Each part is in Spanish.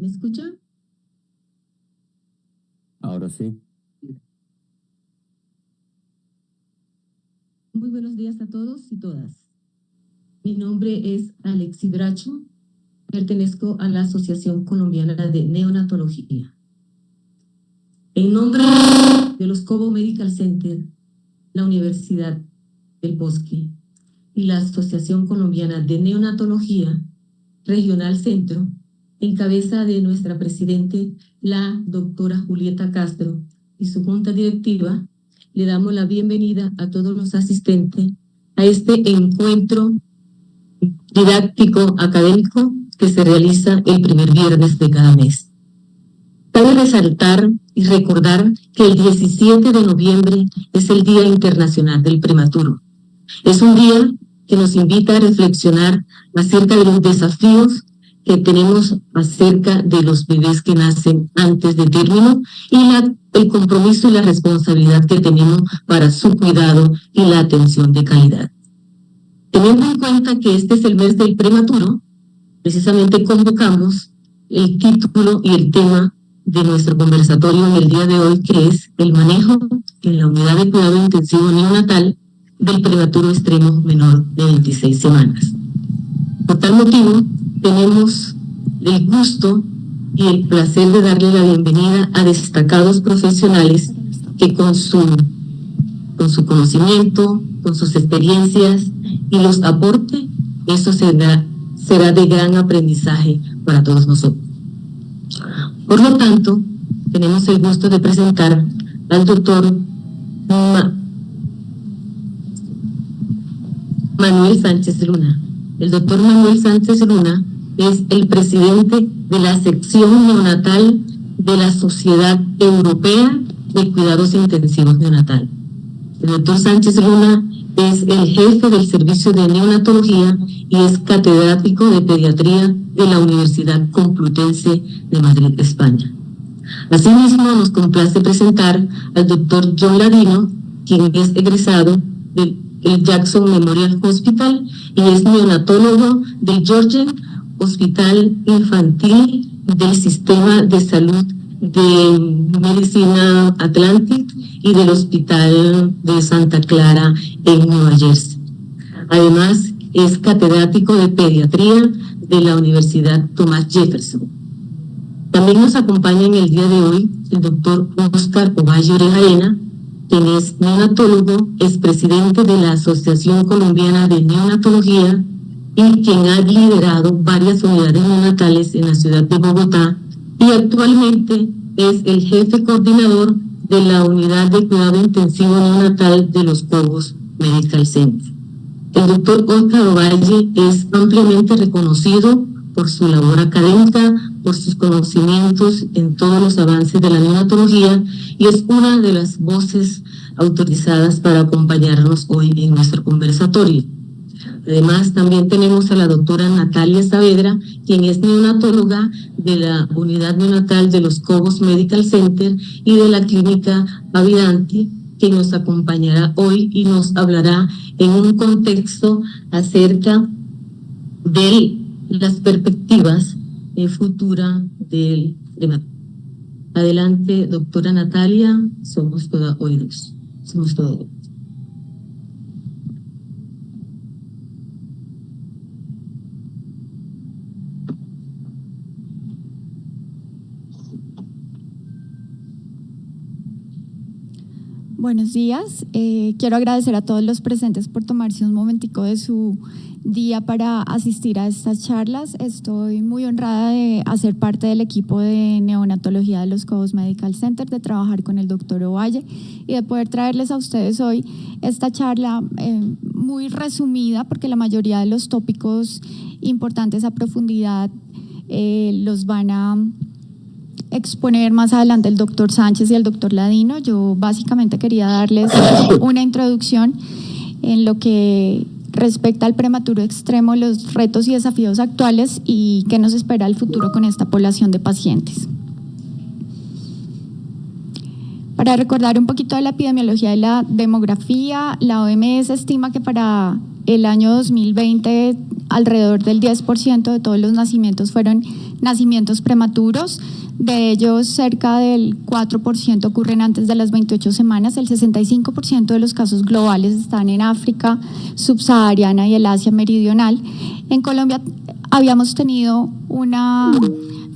¿Me escucha? Ahora sí. Muy buenos días a todos y todas. Mi nombre es Alexi Bracho. Pertenezco a la Asociación Colombiana de Neonatología. En nombre de los Cobo Medical Center, la Universidad del Bosque y la Asociación Colombiana de Neonatología Regional Centro, en cabeza de nuestra presidente, la doctora Julieta Castro, y su junta directiva, le damos la bienvenida a todos los asistentes a este encuentro didáctico académico que se realiza el primer viernes de cada mes. Cabe resaltar y recordar que el 17 de noviembre es el Día Internacional del Prematuro. Es un día que nos invita a reflexionar acerca de los desafíos que tenemos acerca de los bebés que nacen antes de término y el compromiso y la responsabilidad que tenemos para su cuidado y la atención de calidad. Teniendo en cuenta que este es el mes del prematuro, precisamente convocamos el título y el tema de nuestro conversatorio en el día de hoy, que es el manejo en la unidad de cuidado intensivo neonatal del prematuro extremo menor de 26 semanas. Por tal motivo, tenemos el gusto y el placer de darle la bienvenida a destacados profesionales que con su conocimiento, con sus experiencias y los aporte, eso será de gran aprendizaje para todos nosotros. Por lo tanto, tenemos el gusto de presentar al doctor Manuel Sánchez Luna. El doctor Manuel Sánchez Luna es el presidente de la sección neonatal de la Sociedad Europea de Cuidados Intensivos Neonatal. El doctor Sánchez Luna es el jefe del servicio de neonatología y es catedrático de pediatría de la Universidad Complutense de Madrid, España. Asimismo, nos complace presentar al doctor John Ladino, quien es egresado del Jackson Memorial Hospital y es neonatólogo del Georgia Hospital Infantil del Sistema de Salud de Medicina Atlantic y del Hospital de Santa Clara en Nueva Jersey. Además, es catedrático de pediatría de la Universidad Thomas Jefferson. También nos acompaña en el día de hoy el doctor Oscar Ovalle Orejaena, quien es neonatólogo, es presidente de la Asociación Colombiana de Neonatología y quien ha liderado varias unidades neonatales en la ciudad de Bogotá y actualmente es el jefe coordinador de la unidad de cuidado intensivo neonatal de los Cobos Medical Center. El doctor Oscar Ovalle es ampliamente reconocido por su labor académica, por sus conocimientos en todos los avances de la neonatología y es una de las voces autorizadas para acompañarnos hoy en nuestro conversatorio. Además, también tenemos a la doctora Natalia Saavedra, quien es neonatóloga de la unidad neonatal de los Cobos Medical Center y de la clínica Avidanti, que nos acompañará hoy y nos hablará en un contexto acerca de las perspectivas futuras del prematuro. Adelante, doctora Natalia, somos toda oídos. Somos todo oídos. Buenos días. Quiero agradecer a todos los presentes por tomarse un momentico de su día para asistir a estas charlas. Estoy muy honrada de hacer parte del equipo de neonatología de los Cobos Medical Center, de trabajar con el doctor Ovalle y de poder traerles a ustedes hoy esta charla muy resumida, porque la mayoría de los tópicos importantes a profundidad los van a exponer más adelante el doctor Sánchez y el doctor Ladino. Yo básicamente quería darles una introducción en lo que respecta al prematuro extremo, los retos y desafíos actuales y qué nos espera el futuro con esta población de pacientes. Para recordar un poquito de la epidemiología y la demografía, la OMS estima que para el año 2020 alrededor del 10% de todos los nacimientos fueron nacimientos prematuros. De ellos, cerca del 4% ocurren antes de las 28 semanas. El 65% de los casos globales están en África subsahariana y el Asia meridional. En Colombia habíamos tenido una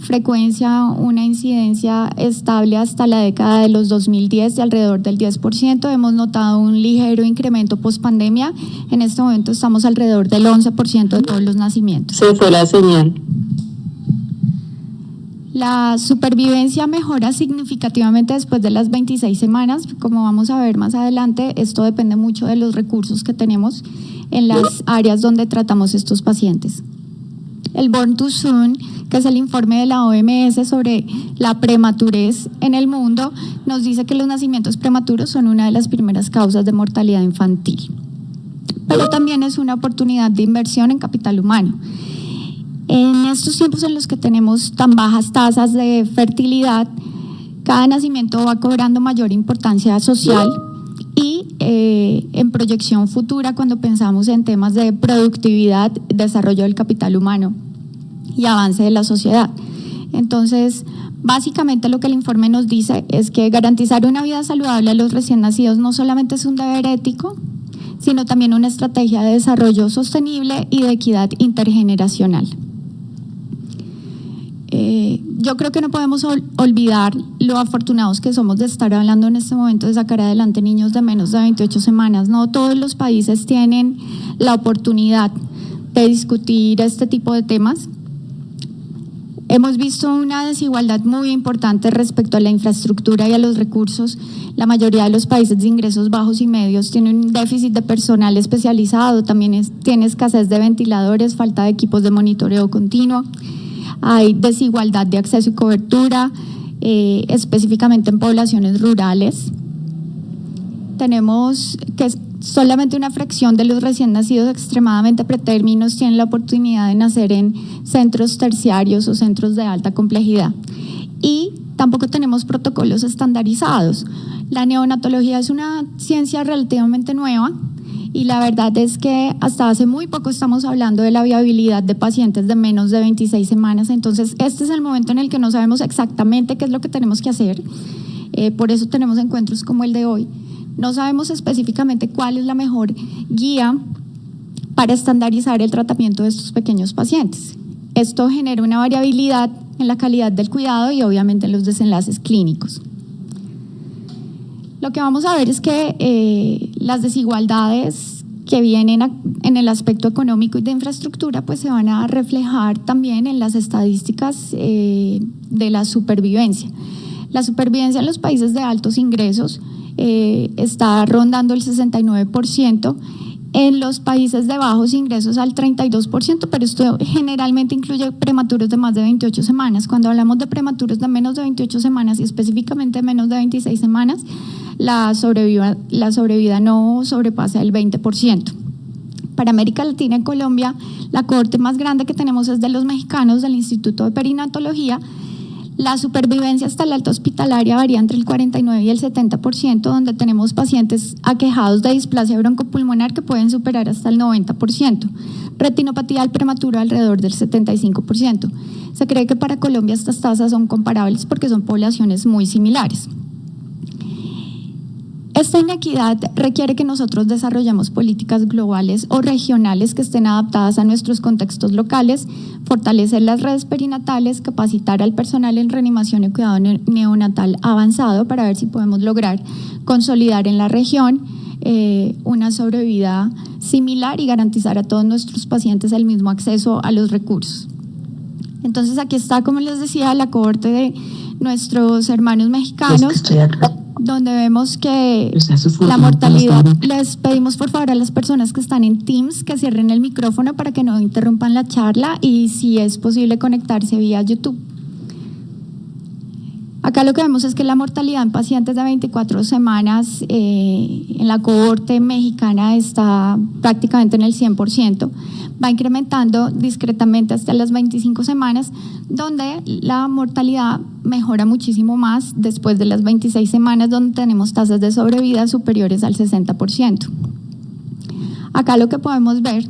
frecuencia, una incidencia estable hasta la década de los 2010 de alrededor del 10%. Hemos notado un ligero incremento post-pandemia. En este momento estamos alrededor del 11% de todos los nacimientos. Se fue la señal. La supervivencia mejora significativamente después de las 26 semanas. Como vamos a ver más adelante, esto depende mucho de los recursos que tenemos en las áreas donde tratamos estos pacientes. El Born Too Soon, que es el informe de la OMS sobre la prematurez en el mundo, nos dice que los nacimientos prematuros son una de las primeras causas de mortalidad infantil. Pero también es una oportunidad de inversión en capital humano. En estos tiempos en los que tenemos tan bajas tasas de fertilidad, cada nacimiento va cobrando mayor importancia social y en proyección futura cuando pensamos en temas de productividad, desarrollo del capital humano y avance de la sociedad. Entonces, básicamente lo que el informe nos dice es que garantizar una vida saludable a los recién nacidos no solamente es un deber ético, sino también una estrategia de desarrollo sostenible y de equidad intergeneracional. Yo creo que no podemos olvidar lo afortunados que somos de estar hablando en este momento de sacar adelante niños de menos de 28 semanas. No todos los países tienen la oportunidad de discutir este tipo de temas. Hemos visto una desigualdad muy importante respecto a la infraestructura y a los recursos. La mayoría de los países de ingresos bajos y medios tienen un déficit de personal especializado, también tiene escasez de ventiladores, falta de equipos de monitoreo continuo. Hay desigualdad de acceso y cobertura, específicamente en poblaciones rurales. Tenemos que solamente una fracción de los recién nacidos extremadamente pretérminos tienen la oportunidad de nacer en centros terciarios o centros de alta complejidad. Y tampoco tenemos protocolos estandarizados. La neonatología es una ciencia relativamente nueva. Y la verdad es que hasta hace muy poco estamos hablando de la viabilidad de pacientes de menos de 26 semanas. Entonces, este es el momento en el que no sabemos exactamente qué es lo que tenemos que hacer. Por eso tenemos encuentros como el de hoy. No sabemos específicamente cuál es la mejor guía para estandarizar el tratamiento de estos pequeños pacientes. Esto genera una variabilidad en la calidad del cuidado y obviamente en los desenlaces clínicos. Lo que vamos a ver es que las desigualdades que vienen en el aspecto económico y de infraestructura pues se van a reflejar también en las estadísticas de la supervivencia. La supervivencia en los países de altos ingresos está rondando el 69%, en los países de bajos ingresos al 32%, pero esto generalmente incluye prematuros de más de 28 semanas. Cuando hablamos de prematuros de menos de 28 semanas y específicamente menos de 26 semanas, la sobrevida no sobrepasa el 20%. Para América Latina y Colombia, la cohorte más grande que tenemos es de los mexicanos del Instituto de Perinatología. La supervivencia hasta la alta hospitalaria varía entre el 49 y el 70%, donde tenemos pacientes aquejados de displasia broncopulmonar que pueden superar hasta el 90%. Retinopatía al prematuro alrededor del 75%. Se cree que para Colombia estas tasas son comparables porque son poblaciones muy similares. Esta inequidad requiere que nosotros desarrollemos políticas globales o regionales que estén adaptadas a nuestros contextos locales, fortalecer las redes perinatales, capacitar al personal en reanimación y cuidado neonatal avanzado para ver si podemos lograr consolidar en la región una sobrevida similar y garantizar a todos nuestros pacientes el mismo acceso a los recursos. Entonces aquí está, como les decía, la cohorte de nuestros hermanos mexicanos, donde vemos que la mortalidad, les pedimos por favor a las personas que están en Teams que cierren el micrófono para que no interrumpan la charla y si es posible conectarse vía YouTube. Acá lo que vemos es que la mortalidad en pacientes de 24 semanas en la cohorte mexicana está prácticamente en el 100%, va incrementando discretamente hasta las 25 semanas, donde la mortalidad mejora muchísimo más después de las 26 semanas, donde tenemos tasas de sobrevida superiores al 60%. Acá lo que podemos ver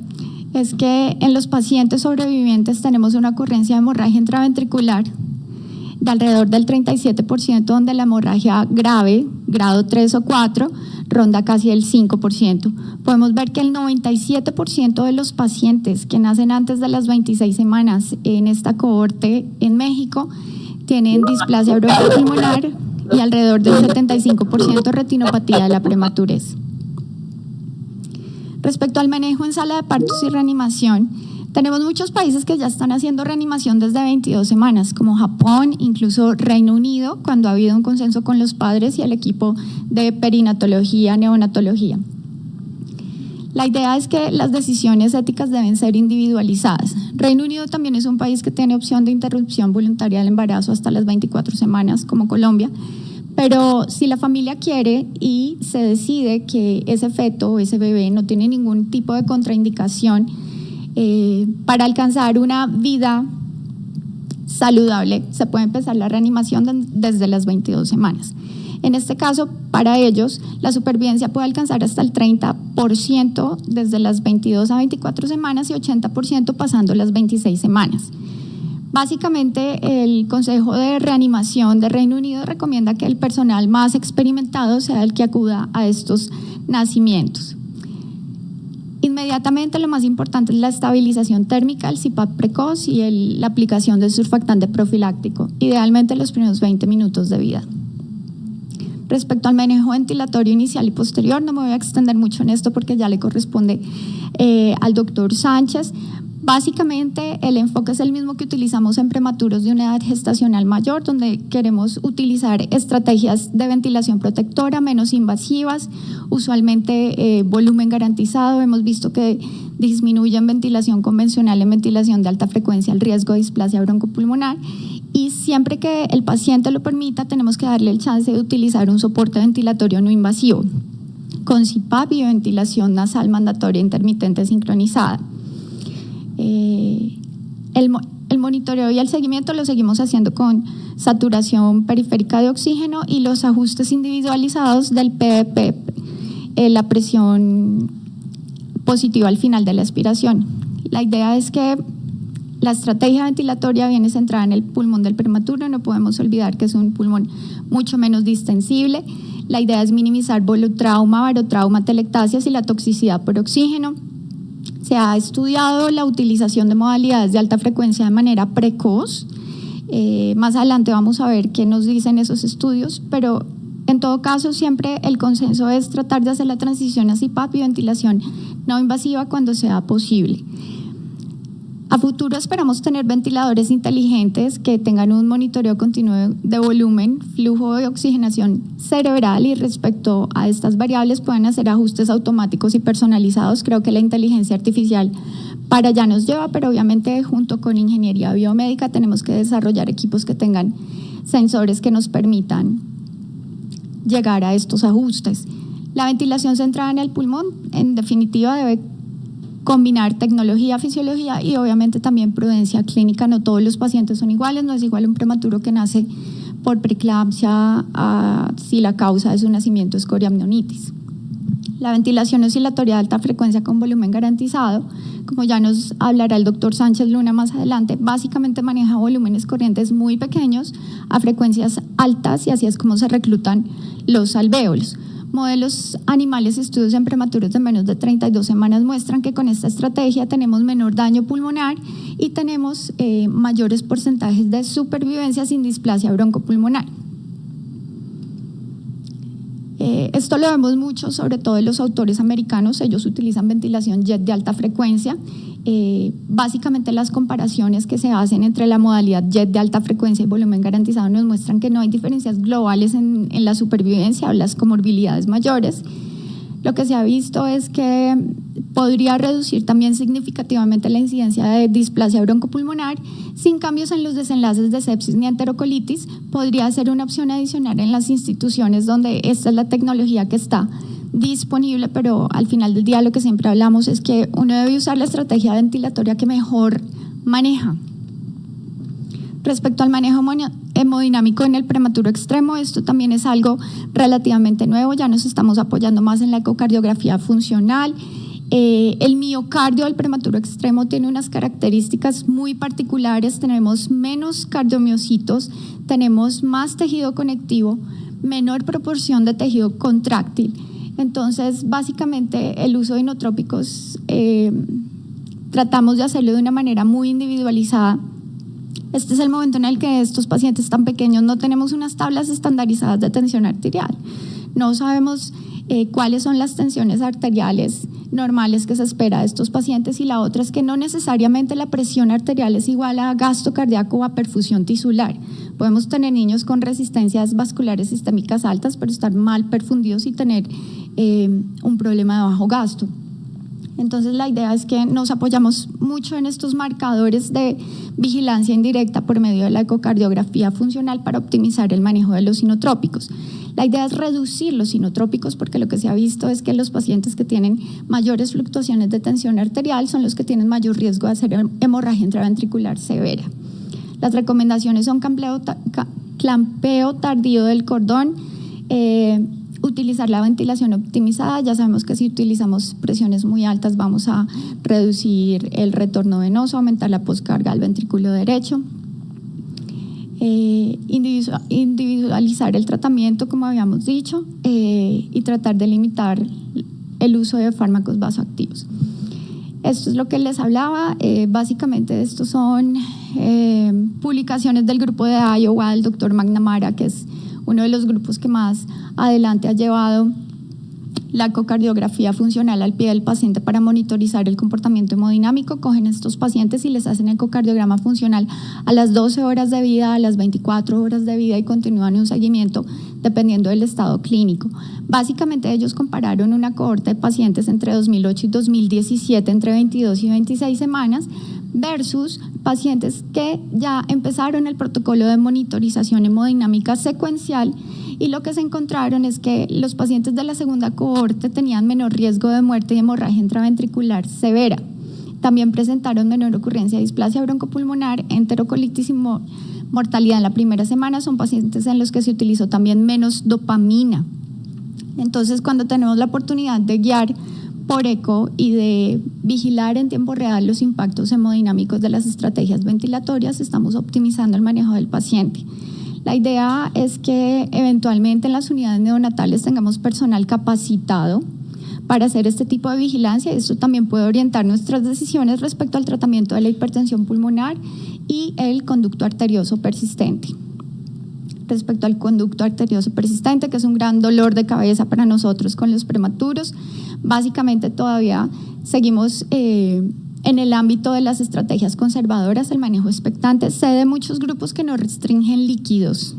es que en los pacientes sobrevivientes tenemos una ocurrencia de hemorragia intraventricular de alrededor del 37%, donde la hemorragia grave, grado 3 o 4, ronda casi el 5%. Podemos ver que el 97% de los pacientes que nacen antes de las 26 semanas en esta cohorte en México tienen displasia broncopulmonar y alrededor del 75% retinopatía de la prematurez. Respecto al manejo en sala de partos y reanimación, tenemos muchos países que ya están haciendo reanimación desde 22 semanas, como Japón, incluso Reino Unido, cuando ha habido un consenso con los padres y el equipo de perinatología, neonatología. La idea es que las decisiones éticas deben ser individualizadas. Reino Unido también es un país que tiene opción de interrupción voluntaria del embarazo hasta las 24 semanas, como Colombia, pero si la familia quiere y se decide que ese feto o ese bebé no tiene ningún tipo de contraindicación para alcanzar una vida saludable, se puede empezar la reanimación desde las 22 semanas. En este caso, para ellos, la supervivencia puede alcanzar hasta el 30% desde las 22 a 24 semanas y 80% pasando las 26 semanas. Básicamente, el Consejo de Reanimación de Reino Unido recomienda que el personal más experimentado sea el que acuda a estos nacimientos. Inmediatamente, lo más importante es la estabilización térmica, el CPAP precoz y la aplicación del surfactante profiláctico, idealmente los primeros 20 minutos de vida. Respecto al manejo ventilatorio inicial y posterior, no me voy a extender mucho en esto porque ya le corresponde al doctor Sánchez. Básicamente, el enfoque es el mismo que utilizamos en prematuros de una edad gestacional mayor, donde queremos utilizar estrategias de ventilación protectora menos invasivas, usualmente volumen garantizado. Hemos visto que disminuye en ventilación convencional, en ventilación de alta frecuencia, el riesgo de displasia broncopulmonar. Y siempre que el paciente lo permita, tenemos que darle el chance de utilizar un soporte ventilatorio no invasivo, con CPAP y ventilación nasal mandatoria intermitente sincronizada. El monitoreo y el seguimiento lo seguimos haciendo con saturación periférica de oxígeno y los ajustes individualizados del PEP, la presión positiva al final de la aspiración. La idea es que la estrategia ventilatoria viene centrada en el pulmón del prematuro. No podemos olvidar que es un pulmón mucho menos distensible. La idea es minimizar volutrauma, barotrauma, telectasias y la toxicidad por oxígeno. Se ha estudiado la utilización de modalidades de alta frecuencia de manera precoz. Más adelante vamos a ver qué nos dicen esos estudios, pero en todo caso siempre el consenso es tratar de hacer la transición a CPAP y ventilación no invasiva cuando sea posible. A futuro esperamos tener ventiladores inteligentes que tengan un monitoreo continuo de volumen, flujo de oxigenación cerebral, y respecto a estas variables pueden hacer ajustes automáticos y personalizados. Creo que la inteligencia artificial para allá nos lleva, pero obviamente junto con ingeniería biomédica tenemos que desarrollar equipos que tengan sensores que nos permitan llegar a estos ajustes. La ventilación centrada en el pulmón, en definitiva, debe combinar tecnología, fisiología y obviamente también prudencia clínica. No todos los pacientes son iguales, no es igual un prematuro que nace por preeclampsia si la causa de su nacimiento es coriamnionitis. La ventilación oscilatoria de alta frecuencia con volumen garantizado, como ya nos hablará el doctor Sánchez Luna más adelante, básicamente maneja volúmenes corrientes muy pequeños a frecuencias altas y así es como se reclutan los alvéolos. Modelos animales y estudios en prematuros de menos de 32 semanas muestran que con esta estrategia tenemos menor daño pulmonar y tenemos mayores porcentajes de supervivencia sin displasia broncopulmonar. Esto lo vemos mucho, sobre todo en los autores americanos. Ellos utilizan ventilación JET de alta frecuencia. Básicamente las comparaciones que se hacen entre la modalidad JET de alta frecuencia y volumen garantizado nos muestran que no hay diferencias globales en la supervivencia o las comorbilidades mayores. Lo que se ha visto es que podría reducir también significativamente la incidencia de displasia broncopulmonar sin cambios en los desenlaces de sepsis ni enterocolitis. Podría ser una opción adicional en las instituciones donde esta es la tecnología que está disponible, pero al final del día lo que siempre hablamos es que uno debe usar la estrategia ventilatoria que mejor maneja. Respecto al manejo hemodinámico en el prematuro extremo, esto también es algo relativamente nuevo. Ya nos estamos apoyando más en la ecocardiografía funcional El miocardio del prematuro extremo tiene unas características muy particulares. Tenemos menos cardiomiocitos, tenemos más tejido conectivo, menor proporción de tejido contráctil. Entonces, básicamente, el uso de inotrópicos tratamos de hacerlo de una manera muy individualizada. Este es el momento en el que estos pacientes tan pequeños no tenemos unas tablas estandarizadas de tensión arterial. No sabemos cuáles son las tensiones arteriales normales que se espera de estos pacientes, y la otra es que no necesariamente la presión arterial es igual a gasto cardíaco o a perfusión tisular. Podemos tener niños con resistencias vasculares sistémicas altas, pero estar mal perfundidos y tener un problema de bajo gasto. Entonces, la idea es que nos apoyamos mucho en estos marcadores de vigilancia indirecta por medio de la ecocardiografía funcional para optimizar el manejo de los inotrópicos. La idea es reducir los inotrópicos, porque lo que se ha visto es que los pacientes que tienen mayores fluctuaciones de tensión arterial son los que tienen mayor riesgo de hacer hemorragia intraventricular severa. Las recomendaciones son clampeo tardío del cordón, utilizar la ventilación optimizada. Ya sabemos que si utilizamos presiones muy altas vamos a reducir el retorno venoso, aumentar la poscarga al ventrículo derecho. Individualizar el tratamiento, como habíamos dicho, y tratar de limitar el uso de fármacos vasoactivos. Esto es lo que les hablaba. Básicamente estos son publicaciones del grupo de Iowa, del doctor McNamara, que es uno de los grupos que más adelante ha llevado la ecocardiografía funcional al pie del paciente para monitorizar el comportamiento hemodinámico. Cogen a estos pacientes y les hacen ecocardiograma funcional a las 12 horas de vida, a las 24 horas de vida, y continúan un seguimiento dependiendo del estado clínico. Básicamente ellos compararon una cohorte de pacientes entre 2008 y 2017, entre 22 y 26 semanas, versus pacientes que ya empezaron el protocolo de monitorización hemodinámica secuencial, y lo que se encontraron es que los pacientes de la segunda cohorte tenían menor riesgo de muerte y hemorragia intraventricular severa. También presentaron menor ocurrencia de displasia broncopulmonar, enterocolitis y mortalidad en la primera semana. Son pacientes en los que se utilizó también menos dopamina. Entonces, cuando tenemos la oportunidad de guiar por eco y de vigilar en tiempo real los impactos hemodinámicos de las estrategias ventilatorias, estamos optimizando el manejo del paciente. La idea es que eventualmente en las unidades neonatales tengamos personal capacitado para hacer este tipo de vigilancia, y esto también puede orientar nuestras decisiones respecto al tratamiento de la hipertensión pulmonar y el conducto arterioso persistente. Respecto al conducto arterioso persistente, que es un gran dolor de cabeza para nosotros con los prematuros, básicamente todavía seguimos en el ámbito de las estrategias conservadoras, el manejo expectante. Sé de muchos grupos que no restringen líquidos.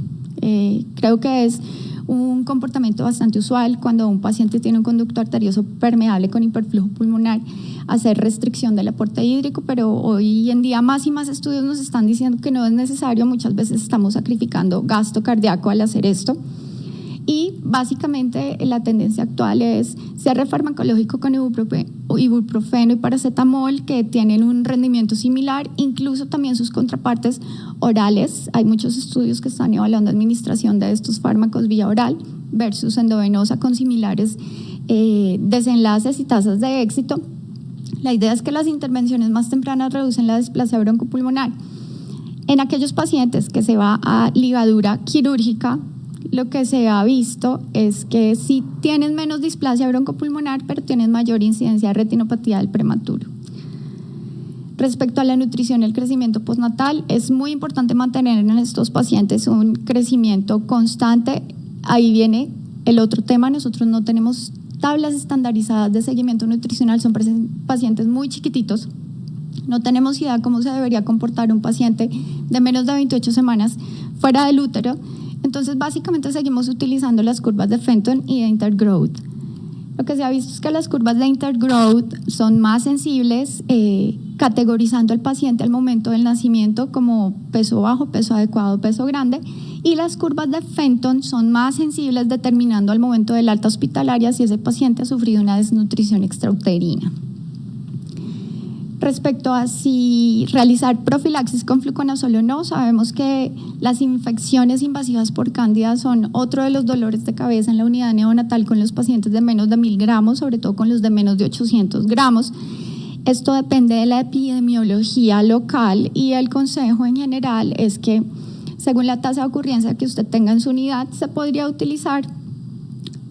Creo que es un comportamiento bastante usual cuando un paciente tiene un conducto arterioso permeable con hiperflujo pulmonar, hacer restricción del aporte hídrico, pero hoy en día más y más estudios nos están diciendo que no es necesario. Muchas veces estamos sacrificando gasto cardíaco al hacer esto. Y básicamente la tendencia actual es cierre farmacológico con ibuprofeno y paracetamol, que tienen un rendimiento similar, incluso también sus contrapartes orales. Hay muchos estudios que están evaluando administración de estos fármacos vía oral versus endovenosa con similares desenlaces y tasas de éxito. La idea es que las intervenciones más tempranas reducen la displasia broncopulmonar. En aquellos pacientes que se va a ligadura quirúrgica, lo que se ha visto es que sí tienen menos displasia broncopulmonar, pero tienen mayor incidencia de retinopatía del prematuro. Respecto a la nutrición y el crecimiento postnatal, es muy importante mantener en estos pacientes un crecimiento constante. Ahí viene el otro tema: nosotros no tenemos tablas estandarizadas de seguimiento nutricional, son pacientes muy chiquititos. No tenemos idea cómo se debería comportar un paciente de menos de 28 semanas fuera del útero. Entonces, básicamente seguimos utilizando las curvas de Fenton y de Intergrowth. Lo que se ha visto es que las curvas de Intergrowth son más sensibles, categorizando al paciente al momento del nacimiento como peso bajo, peso adecuado, peso grande, y las curvas de Fenton son más sensibles, determinando al momento del alta hospitalaria si ese paciente ha sufrido una desnutrición extrauterina. Respecto a si realizar profilaxis con fluconazol o no, sabemos que las infecciones invasivas por cándida son otro de los dolores de cabeza en la unidad neonatal con los pacientes de menos de 1.000 gramos, sobre todo con los de menos de 800 gramos. Esto depende de la epidemiología local y el consejo en general es que según la tasa de ocurrencia que usted tenga en su unidad, se podría utilizar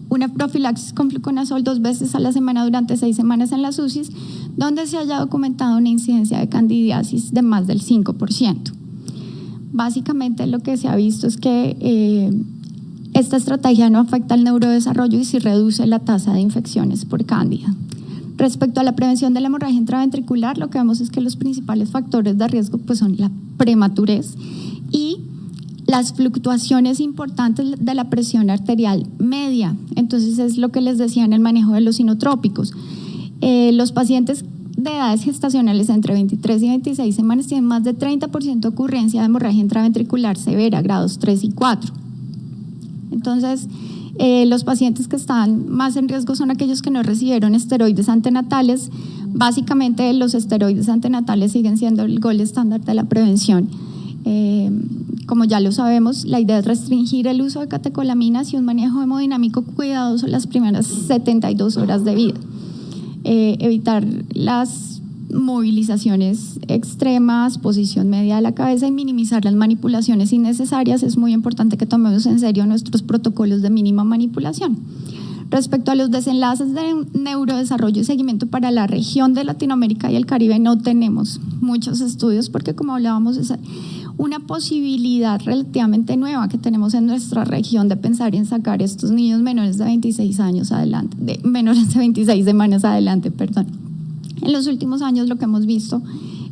una profilaxis con fluconazol 2 veces a la semana durante 6 semanas en las UCIs, donde se haya documentado una incidencia de candidiasis de más del 5%. Básicamente lo que se ha visto es que esta estrategia no afecta al neurodesarrollo y sí reduce la tasa de infecciones por cándida. Respecto a la prevención de la hemorragia intraventricular, lo que vemos es que los principales factores de riesgo pues, son la prematurez y las fluctuaciones importantes de la presión arterial media. Entonces es lo que les decía en el manejo de los inotrópicos. Los pacientes de edades gestacionales entre 23 y 26 semanas tienen más de 30% de ocurrencia de hemorragia intraventricular severa, grados 3 y 4. Entonces, los pacientes que están más en riesgo son aquellos que no recibieron esteroides antenatales. Básicamente, los esteroides antenatales siguen siendo el gold estándar de la prevención. Como ya lo sabemos, la idea es restringir el uso de catecolaminas y un manejo hemodinámico cuidadoso las primeras 72 horas de vida. Evitar las movilizaciones extremas, posición media de la cabeza y minimizar las manipulaciones innecesarias. Es muy importante que tomemos en serio nuestros protocolos de mínima manipulación. Respecto a los desenlaces de neurodesarrollo y seguimiento para la región de Latinoamérica y el Caribe, no tenemos muchos estudios porque, como hablábamos, es una posibilidad relativamente nueva que tenemos en nuestra región de pensar en sacar estos niños menores de 26 años adelante, menores de 26 semanas adelante, perdón. En los últimos años lo que hemos visto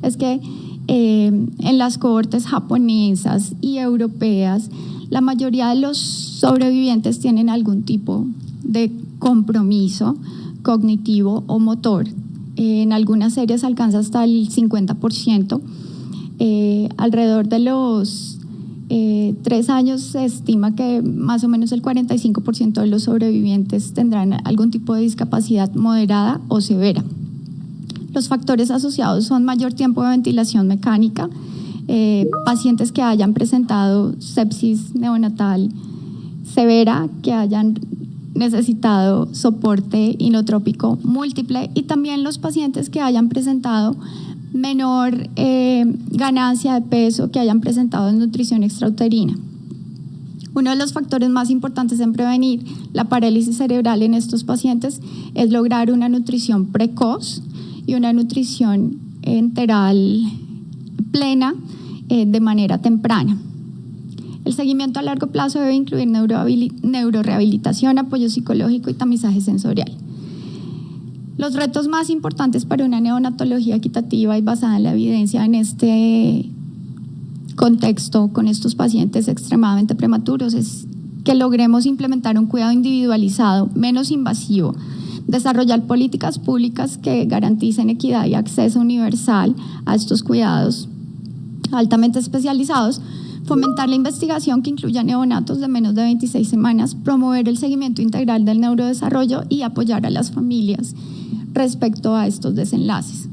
es que en las cohortes japonesas y europeas, la mayoría de los sobrevivientes tienen algún tipo de compromiso cognitivo o motor. En algunas series alcanza hasta el 50%. Alrededor de los 3 años se estima que más o menos el 45% de los sobrevivientes tendrán algún tipo de discapacidad moderada o severa. Los factores asociados son mayor tiempo de ventilación mecánica, pacientes que hayan presentado sepsis neonatal severa, que hayan necesitado soporte inotrópico múltiple y también los pacientes que hayan presentado menor ganancia de peso, que hayan presentado desnutrición extrauterina. Uno de los factores más importantes en prevenir la parálisis cerebral en estos pacientes es lograr una nutrición precoz y una nutrición enteral plena de manera temprana. El seguimiento a largo plazo debe incluir neurorehabilitación, apoyo psicológico y tamizaje sensorial. Los retos más importantes para una neonatología equitativa y basada en la evidencia en este contexto con estos pacientes extremadamente prematuros es que logremos implementar un cuidado individualizado, menos invasivo, desarrollar políticas públicas que garanticen equidad y acceso universal a estos cuidados altamente especializados, fomentar la investigación que incluya neonatos de menos de 26 semanas, promover el seguimiento integral del neurodesarrollo y apoyar a las familias respecto a estos desenlaces.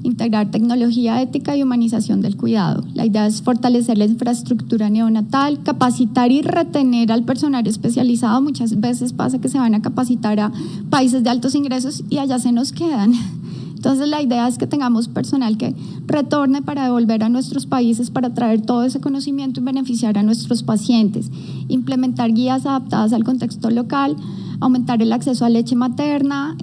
Integrar tecnología ética y humanización del cuidado. La idea es fortalecer la infraestructura neonatal, capacitar y retener al personal especializado. Muchas veces pasa que se van a capacitar a países de altos ingresos y allá se nos quedan. Entonces la idea es que tengamos personal que retorne para devolver a nuestros países, para traer todo ese conocimiento y beneficiar a nuestros pacientes. Implementar guías adaptadas al contexto local, aumentar el acceso a leche materna,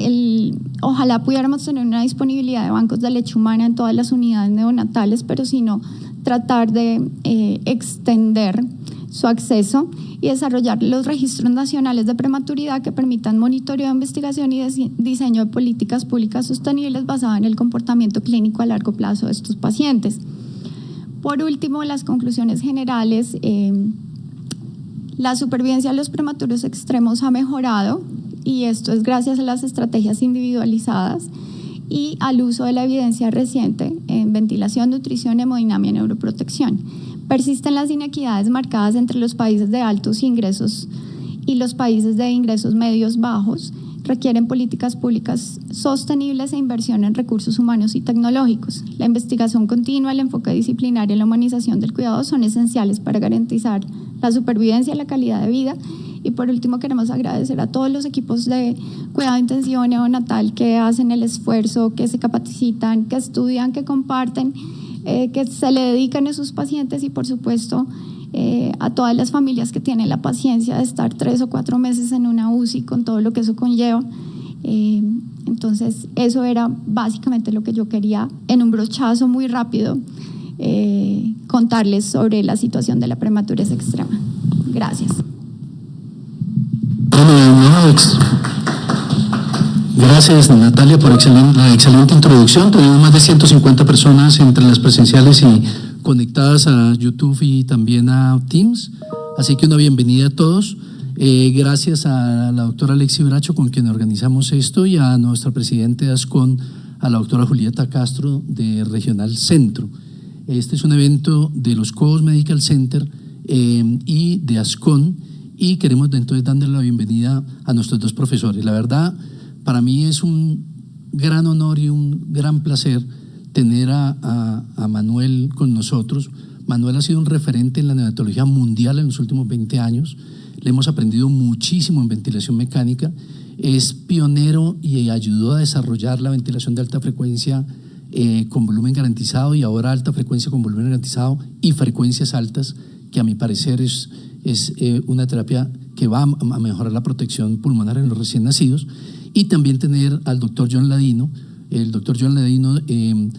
ojalá pudiéramos tener una disponibilidad de bancos de leche humana en todas las unidades neonatales, pero si no, tratar de extender su acceso y desarrollar los registros nacionales de prematuridad que permitan monitoreo, investigación y diseño de políticas públicas sostenibles basadas en el comportamiento clínico a largo plazo de estos pacientes. Por último, las conclusiones generales. La supervivencia de los prematuros extremos ha mejorado y esto es gracias a las estrategias individualizadas y al uso de la evidencia reciente en ventilación, nutrición, hemodinamia y neuroprotección. Persisten las inequidades marcadas entre los países de altos ingresos y los países de ingresos medios bajos requieren políticas públicas sostenibles e inversión en recursos humanos y tecnológicos. La investigación continua, el enfoque disciplinario y la humanización del cuidado son esenciales para garantizar la supervivencia y la calidad de vida. Y por último, queremos agradecer a todos los equipos de cuidado intensivo neonatal que hacen el esfuerzo, que se capacitan, que estudian, que comparten, que se le dedican a sus pacientes y, por supuesto, a todas las familias que tienen la paciencia de estar 3 o 4 meses en una UCI con todo lo que eso conlleva. Entonces, eso era básicamente lo que yo quería, en un brochazo muy rápido, contarles sobre la situación de la prematurez extrema. Gracias. Gracias, Natalia, por la excelente introducción. Tenemos más de 150 personas entre las presenciales y conectadas a YouTube y también a Teams. Así que una bienvenida a todos. Gracias a la doctora Alexi Bracho, con quien organizamos esto, y a nuestra presidenta de ASCON, a la doctora Julieta Castro, de Regional Centro. Este es un evento de los COOS Medical Center y de ASCON, y queremos entonces darle la bienvenida a nuestros dos profesores. La verdad, para mí es un gran honor y un gran placer tener a Manuel con nosotros. Manuel ha sido un referente en la neonatología mundial en los últimos 20 años. Le hemos aprendido muchísimo en ventilación mecánica. Es pionero y ayudó a desarrollar la ventilación de alta frecuencia con volumen garantizado, y ahora alta frecuencia con volumen garantizado y frecuencias altas, que a mi parecer es una terapia que va a mejorar la protección pulmonar en los recién nacidos. Y también tener al doctor John Ladino. El doctor John Ladino tiene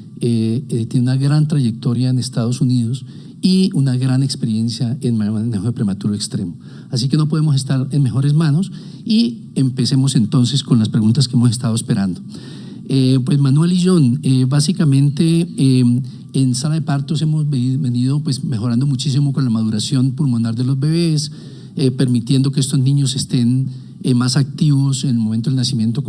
una gran trayectoria en Estados Unidos y una gran experiencia en manejo de prematuro extremo. Así que no podemos estar en mejores manos, y empecemos entonces con las preguntas que hemos estado esperando. Pues Manuel y John, básicamente en sala de partos hemos venido pues mejorando muchísimo con la maduración pulmonar de los bebés, permitiendo que estos niños estén más activos en el momento del nacimiento,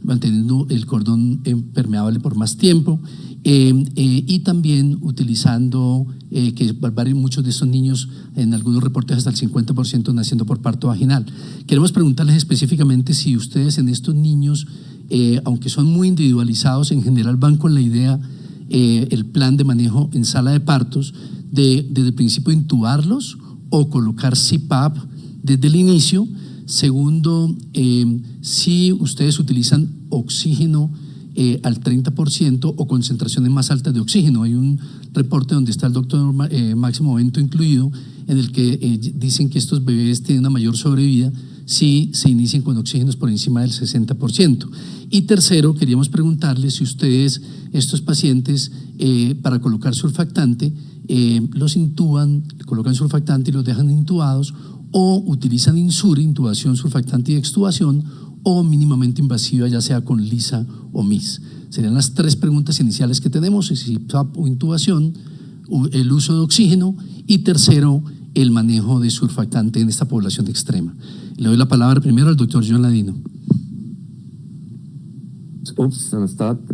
manteniendo el cordón permeable por más tiempo, y también utilizando que muchos de estos niños, en algunos reportes hasta el 50% naciendo por parto vaginal. Queremos preguntarles específicamente si ustedes en estos niños, aunque son muy individualizados, en general van con la idea, el plan de manejo en sala de partos, desde el principio intubarlos o colocar CPAP desde el inicio. Segundo, si ustedes utilizan oxígeno al 30% o concentraciones más altas de oxígeno. Hay un reporte donde está el doctor Máximo Bento incluido, en el que dicen que estos bebés tienen una mayor sobrevida si se inician con oxígenos por encima del 60%. Y tercero, queríamos preguntarles si ustedes, estos pacientes, para colocar surfactante, los intuban, colocan surfactante y los dejan intubados, o utilizan INSUR, intubación, surfactante y extubación, o mínimamente invasiva, ya sea con LISA o MIS. Serían las 3 preguntas iniciales que tenemos: si PAP o intubación, el uso de oxígeno, y tercero, el manejo de surfactante en esta población extrema. Le doy la palabra primero al doctor John Ladino.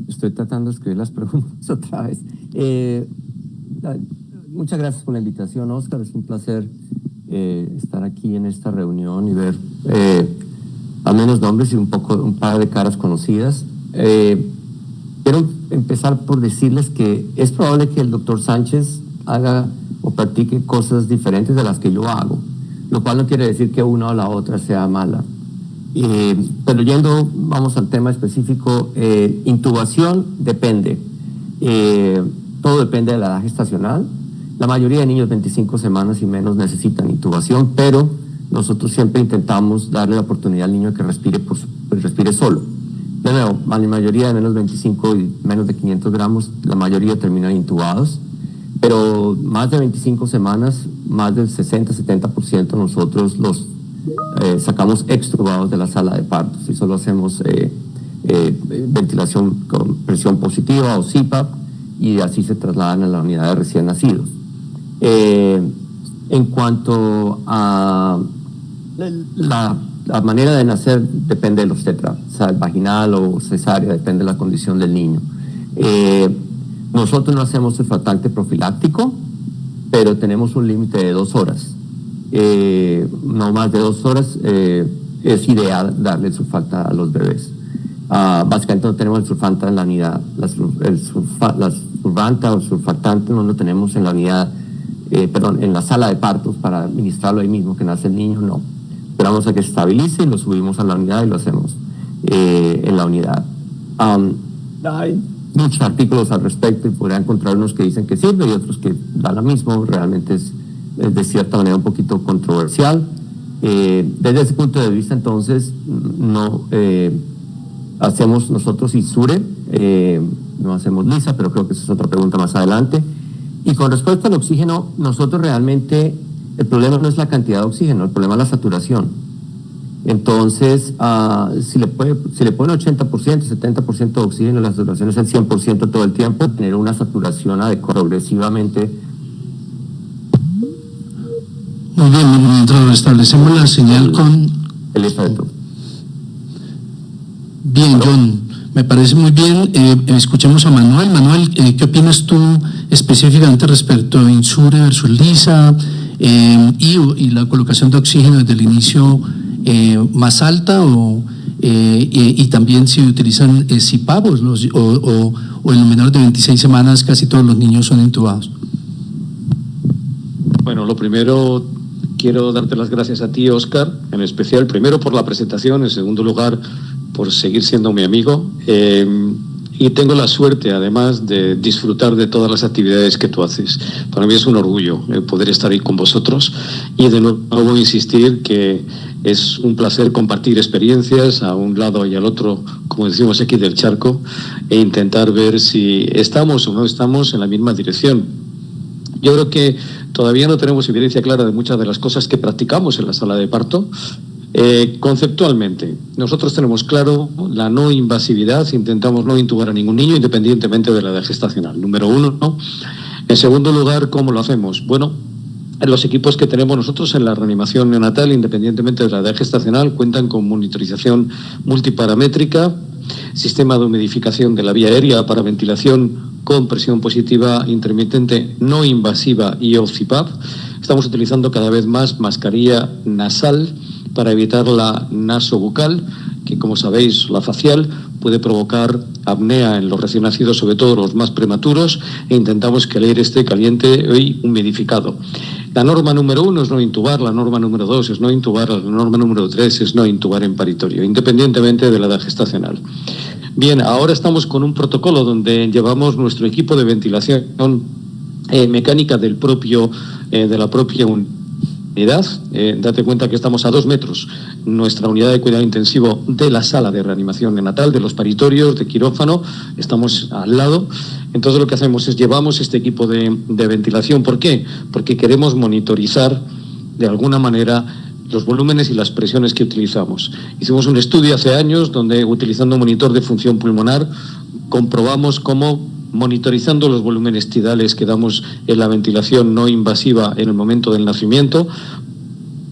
Estoy tratando de escribir las preguntas otra vez. Muchas gracias por la invitación, Oscar. Es un placer estar aquí en esta reunión y ver al menos nombres y un par de caras conocidas. Quiero empezar por decirles que es probable que el doctor Sánchez haga o practique cosas diferentes de las que yo hago, lo cual no quiere decir que una o la otra sea mala. Pero vamos al tema específico, intubación depende. Todo depende de la edad gestacional. La mayoría de niños 25 semanas y menos necesitan intubación, pero nosotros siempre intentamos darle la oportunidad al niño que respire solo. De nuevo, la mayoría de menos 25 y menos de 500 gramos, la mayoría terminan intubados, pero más de 25 semanas, más del 60-70% nosotros los sacamos extubados de la sala de partos y solo hacemos ventilación con presión positiva o CPAP, y así se trasladan a la unidad de recién nacidos. En cuanto a la manera de nacer, depende del obstetra, sea vaginal o cesárea, depende de la condición del niño. Nosotros no hacemos surfactante profiláctico, pero tenemos un límite de 2 horas. No más de 2 horas. es ideal darle el sulfata a los bebés. Básicamente no tenemos el sulfata en la unidad, la surfanta o surfactante no lo tenemos en la unidad, en la sala de partos para administrarlo ahí mismo que nace el niño, no. Esperamos a que se estabilice y lo subimos a la unidad y lo hacemos en la unidad. Hay muchos artículos al respecto y podrá encontrar unos que dicen que sirve y otros que da lo mismo. Realmente es de cierta manera un poquito controversial. Desde ese punto de vista, entonces, no hacemos nosotros ISURE, no hacemos LISA, pero creo que esa es otra pregunta más adelante. Y con respecto al oxígeno, nosotros realmente, el problema no es la cantidad de oxígeno, el problema es la saturación. Entonces, si le ponen 80%, 70% de oxígeno, la saturación es el 100% todo el tiempo, tener una saturación progresivamente. Muy bien, mientras restablecemos la señal con... El efecto. Bien, John, me parece muy bien. Escuchemos a Manuel. Manuel, ¿qué opinas tú específicamente respecto a INSURE versus LISA y la colocación de oxígeno desde el inicio más alta y también si utilizan CPAP o en los menores de 26 semanas casi todos los niños son intubados? Bueno, lo primero, quiero darte las gracias a ti, Óscar, en especial, primero por la presentación, en segundo lugar, por seguir siendo mi amigo. Y tengo la suerte, además, de disfrutar de todas las actividades que tú haces. Para mí es un orgullo poder estar ahí con vosotros y de nuevo insistir que es un placer compartir experiencias a un lado y al otro, como decimos aquí, del charco, e intentar ver si estamos o no estamos en la misma dirección. Yo creo que todavía no tenemos evidencia clara de muchas de las cosas que practicamos en la sala de parto. Conceptualmente, nosotros tenemos claro la no invasividad, intentamos no intubar a ningún niño independientemente de la edad gestacional, número uno, ¿no? En segundo lugar, ¿cómo lo hacemos? Bueno, los equipos que tenemos nosotros en la reanimación neonatal, independientemente de la edad gestacional, cuentan con monitorización multiparamétrica, sistema de humidificación de la vía aérea para ventilación con presión positiva intermitente no invasiva y CPAP. Estamos utilizando cada vez más mascarilla nasal para evitar la nasobucal, que como sabéis, la facial puede provocar apnea en los recién nacidos, sobre todo los más prematuros, e intentamos que el aire esté caliente y humidificado. La norma número 1 es no intubar, la norma número 2 es no intubar, la norma número 3 es no intubar en paritorio, independientemente de la edad gestacional. Bien, ahora estamos con un protocolo donde llevamos nuestro equipo de ventilación mecánica de la propia unidad. Date cuenta que estamos a 2 metros, nuestra unidad de cuidado intensivo de la sala de reanimación neonatal, de los paritorios, de quirófano, estamos al lado. Entonces lo que hacemos es llevamos este equipo de ventilación. ¿Por qué? Porque queremos monitorizar de alguna manera los volúmenes y las presiones que utilizamos. Hicimos un estudio hace años donde, utilizando un monitor de función pulmonar, comprobamos cómo, monitorizando los volúmenes tidales que damos en la ventilación no invasiva en el momento del nacimiento,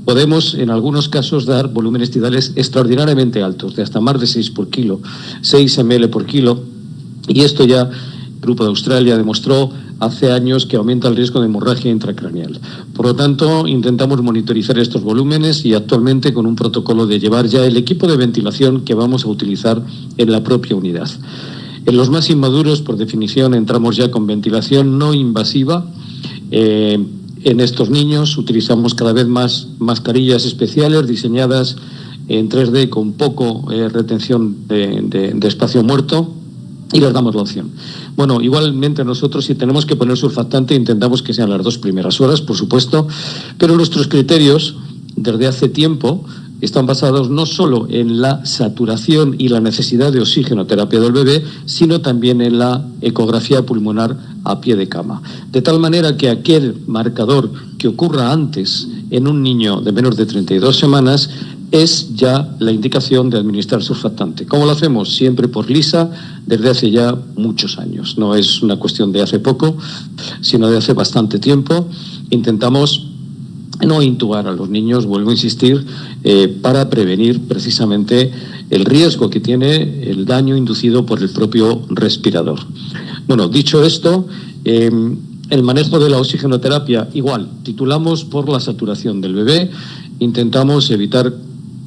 podemos en algunos casos dar volúmenes tidales extraordinariamente altos, de hasta más de 6 por kilo, 6 ml por kilo, y esto ya el Grupo de Australia demostró hace años que aumenta el riesgo de hemorragia intracraneal. Por lo tanto, intentamos monitorizar estos volúmenes y actualmente con un protocolo de llevar ya el equipo de ventilación que vamos a utilizar en la propia unidad. En los más inmaduros, por definición, entramos ya con ventilación no invasiva. En estos niños utilizamos cada vez más mascarillas especiales diseñadas en 3D con poco retención de espacio muerto y les damos la opción. Bueno, igualmente nosotros, si tenemos que poner surfactante, intentamos que sean las 2 primeras horas, por supuesto, pero nuestros criterios desde hace tiempo están basados no solo en la saturación y la necesidad de oxigenoterapia del bebé, sino también en la ecografía pulmonar a pie de cama. De tal manera que aquel marcador que ocurra antes en un niño de menos de 32 semanas es ya la indicación de administrar surfactante. ¿Cómo lo hacemos? Siempre por LISA, desde hace ya muchos años. No es una cuestión de hace poco, sino de hace bastante tiempo. Intentamos no intubar a los niños, vuelvo a insistir, para prevenir precisamente el riesgo que tiene el daño inducido por el propio respirador. Bueno, dicho esto, el manejo de la oxigenoterapia, igual, titulamos por la saturación del bebé, intentamos evitar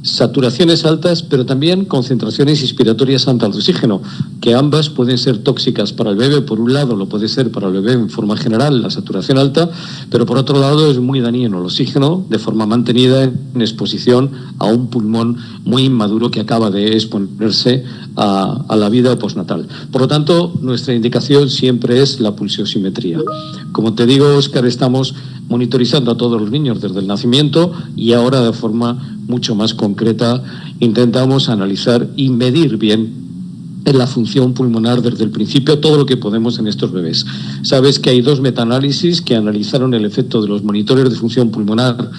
saturaciones altas, pero también concentraciones inspiratorias altas de oxígeno, que ambas pueden ser tóxicas para el bebé. Por un lado, lo puede ser para el bebé en forma general, la saturación alta, pero por otro lado es muy dañino el oxígeno de forma mantenida en exposición a un pulmón muy inmaduro que acaba de exponerse a la vida postnatal. Por lo tanto, nuestra indicación siempre es la pulsiosimetría. Como te digo, Óscar, estamos monitorizando a todos los niños desde el nacimiento y ahora de forma mucho más concreta intentamos analizar y medir bien en la función pulmonar desde el principio todo lo que podemos en estos bebés. Sabes que hay 2 metaanálisis que analizaron el efecto de los monitores de función pulmonar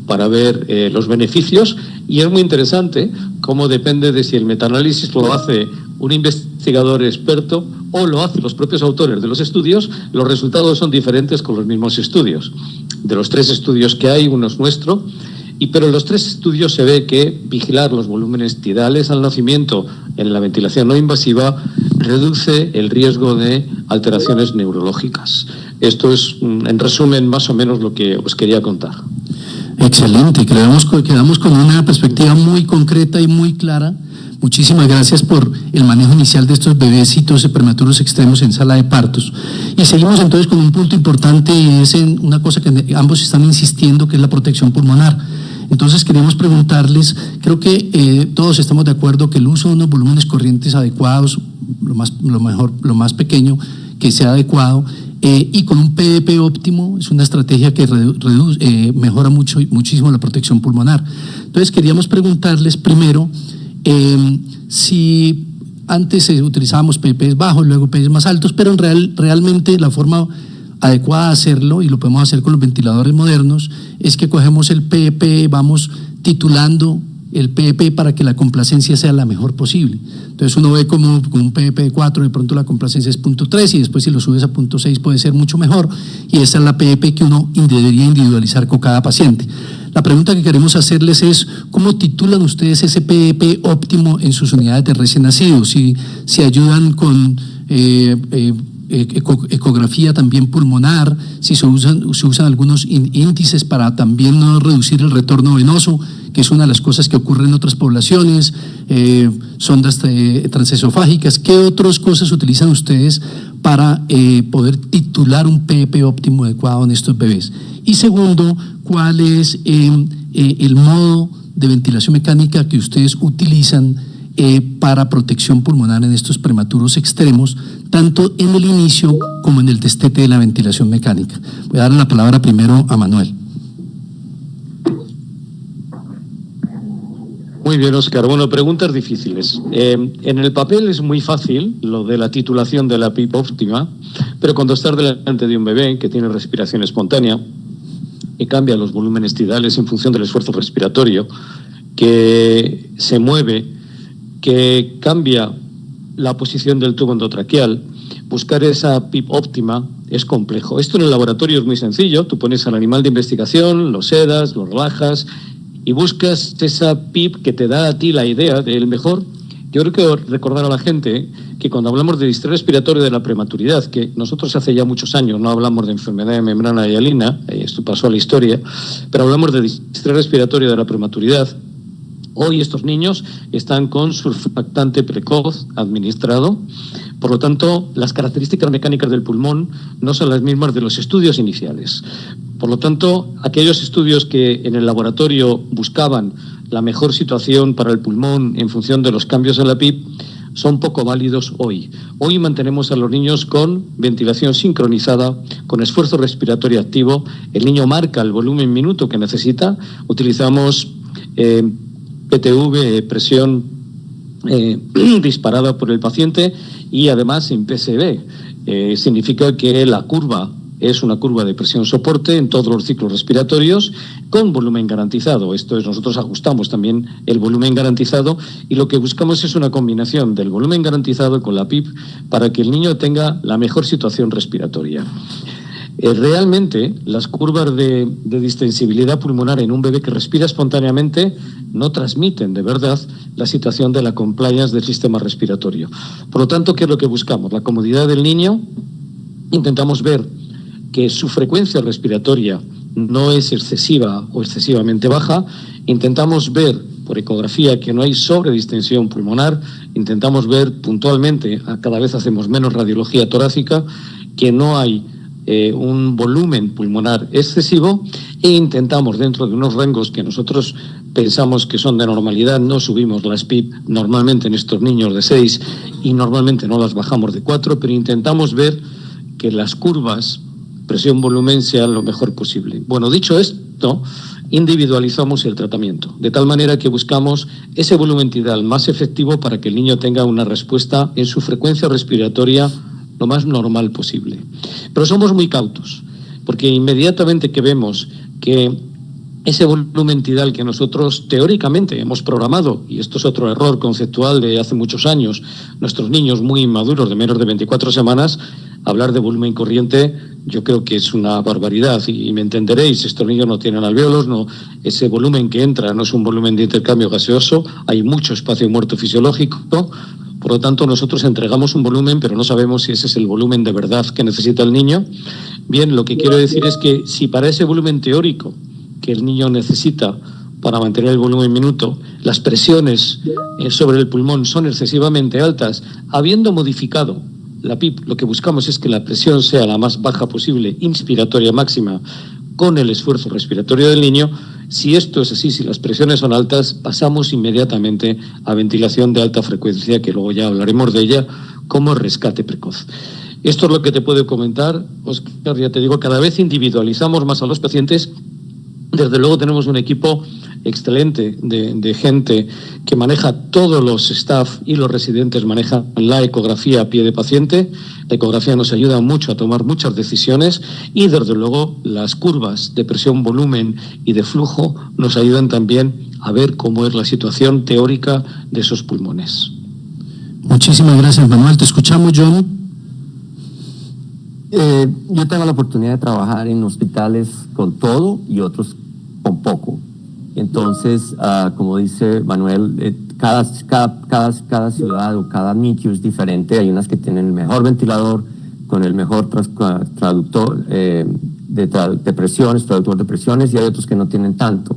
para ver los beneficios, y es muy interesante cómo depende de si el metaanálisis lo hace un investigador experto o lo hacen los propios autores de los estudios. Los resultados son diferentes con los mismos estudios. De los 3 estudios que hay, uno es nuestro, pero en los 3 estudios se ve que vigilar los volúmenes tidales al nacimiento en la ventilación no invasiva reduce el riesgo de alteraciones neurológicas. Esto es, en resumen, más o menos lo que os quería contar. Excelente, quedamos con una perspectiva muy concreta y muy clara. Muchísimas gracias por el manejo inicial de estos bebecitos prematuros extremos en sala de partos. Y seguimos entonces con un punto importante, y es en una cosa que ambos están insistiendo, que es la protección pulmonar. Entonces queremos preguntarles, creo que todos estamos de acuerdo que el uso de unos volúmenes corrientes adecuados, lo más pequeño que sea adecuado, y con un PDP óptimo es una estrategia que mejora muchísimo la protección pulmonar. Entonces queríamos preguntarles primero si antes utilizábamos PDPs bajos, luego PDPs más altos, pero realmente la forma adecuada de hacerlo, y lo podemos hacer con los ventiladores modernos, es que cogemos el PDP, vamos titulando el PDP para que la complacencia sea la mejor posible. Entonces uno ve como con un PDP de 4, de pronto la complacencia es 0.3, y después si lo subes a 0.6 puede ser mucho mejor, y esa es la PDP que uno debería individualizar con cada paciente. La pregunta que queremos hacerles es, ¿cómo titulan ustedes ese PDP óptimo en sus unidades de recién nacidos? Si ayudan con ecografía también pulmonar, si se usan algunos índices para también no reducir el retorno venoso, que es una de las cosas que ocurre en otras poblaciones, sondas transesofágicas. ¿Qué otras cosas utilizan ustedes para poder titular un PDP óptimo adecuado en estos bebés? Y segundo, ¿cuál es el modo de ventilación mecánica que ustedes utilizan para protección pulmonar en estos prematuros extremos, tanto en el inicio como en el destete de la ventilación mecánica? Voy a dar la palabra primero a Manuel. Muy bien, Óscar. Bueno, preguntas difíciles. En el papel es muy fácil lo de la titulación de la PIP óptima, pero cuando estás delante de un bebé que tiene respiración espontánea y cambia los volúmenes tidales en función del esfuerzo respiratorio, que se mueve, que cambia la posición del tubo endotraqueal, buscar esa PIP óptima es complejo. Esto en el laboratorio es muy sencillo. Tú pones al animal de investigación, lo sedas, lo relajas y buscas esa PIP que te da a ti la idea del mejor. Yo creo que recordar a la gente que cuando hablamos de distrés respiratorio de la prematuridad, que nosotros hace ya muchos años no hablamos de enfermedad de membrana hialina, esto pasó a la historia, pero hablamos de distrés respiratorio de la prematuridad. Hoy estos niños están con surfactante precoz administrado, por lo tanto las características mecánicas del pulmón no son las mismas de los estudios iniciales. Por lo tanto, aquellos estudios que en el laboratorio buscaban la mejor situación para el pulmón en función de los cambios en la PIP son poco válidos hoy. Hoy mantenemos a los niños con ventilación sincronizada, con esfuerzo respiratorio activo. El niño marca el volumen minuto que necesita. Utilizamos PTV, presión disparada por el paciente, y además en PSV. Significa que la curva es una curva de presión soporte en todos los ciclos respiratorios con volumen garantizado. Esto es, nosotros ajustamos también el volumen garantizado, y lo que buscamos es una combinación del volumen garantizado con la PIP para que el niño tenga la mejor situación respiratoria. Realmente las curvas de distensibilidad pulmonar en un bebé que respira espontáneamente no transmiten de verdad la situación de la compliance del sistema respiratorio. Por lo tanto, ¿qué es lo que buscamos? La comodidad del niño. Intentamos ver que su frecuencia respiratoria no es excesiva o excesivamente baja. Intentamos ver por ecografía que no hay sobredistensión pulmonar, intentamos ver puntualmente, cada vez hacemos menos radiología torácica, que no hay un volumen pulmonar excesivo, e intentamos, dentro de unos rangos que nosotros pensamos que son de normalidad, no subimos las PIP normalmente en estos niños de 6 y normalmente no las bajamos de 4, pero intentamos ver que las curvas presión-volumen sean lo mejor posible. Bueno, dicho esto, individualizamos el tratamiento, de tal manera que buscamos ese volumen tidal más efectivo para que el niño tenga una respuesta en su frecuencia respiratoria lo más normal posible. Pero somos muy cautos, porque inmediatamente que vemos que ese volumen tidal que nosotros teóricamente hemos programado, y esto es otro error conceptual de hace muchos años, nuestros niños muy inmaduros de menos de 24 semanas, hablar de volumen corriente yo creo que es una barbaridad, y me entenderéis, estos niños no tienen alvéolos, no, ese volumen que entra no es un volumen de intercambio gaseoso, hay mucho espacio muerto fisiológico. Por lo tanto, nosotros entregamos un volumen, pero no sabemos si ese es el volumen de verdad que necesita el niño. Bien, lo que quiero decir es que si para ese volumen teórico que el niño necesita para mantener el volumen minuto, las presiones sobre el pulmón son excesivamente altas, habiendo modificado la PIP, lo que buscamos es que la presión sea la más baja posible, inspiratoria máxima, con el esfuerzo respiratorio del niño. Si esto es así, si las presiones son altas, pasamos inmediatamente a ventilación de alta frecuencia, que luego ya hablaremos de ella, como rescate precoz. Esto es lo que te puedo comentar, Óscar. Ya te digo, cada vez individualizamos más a los pacientes. Desde luego tenemos un equipo excelente de gente que maneja todos los staff, y los residentes manejan la ecografía a pie de paciente. La ecografía nos ayuda mucho a tomar muchas decisiones, y desde luego las curvas de presión, volumen y de flujo nos ayudan también a ver cómo es la situación teórica de esos pulmones. Muchísimas gracias, Manuel. Te escuchamos, John. Yo tengo la oportunidad de trabajar en hospitales con todo y otros con poco. Entonces, como dice Manuel, cada ciudad o cada nicho es diferente. Hay unas que tienen el mejor ventilador con el mejor traductor de presiones, traductor de presiones, y hay otros que no tienen tanto.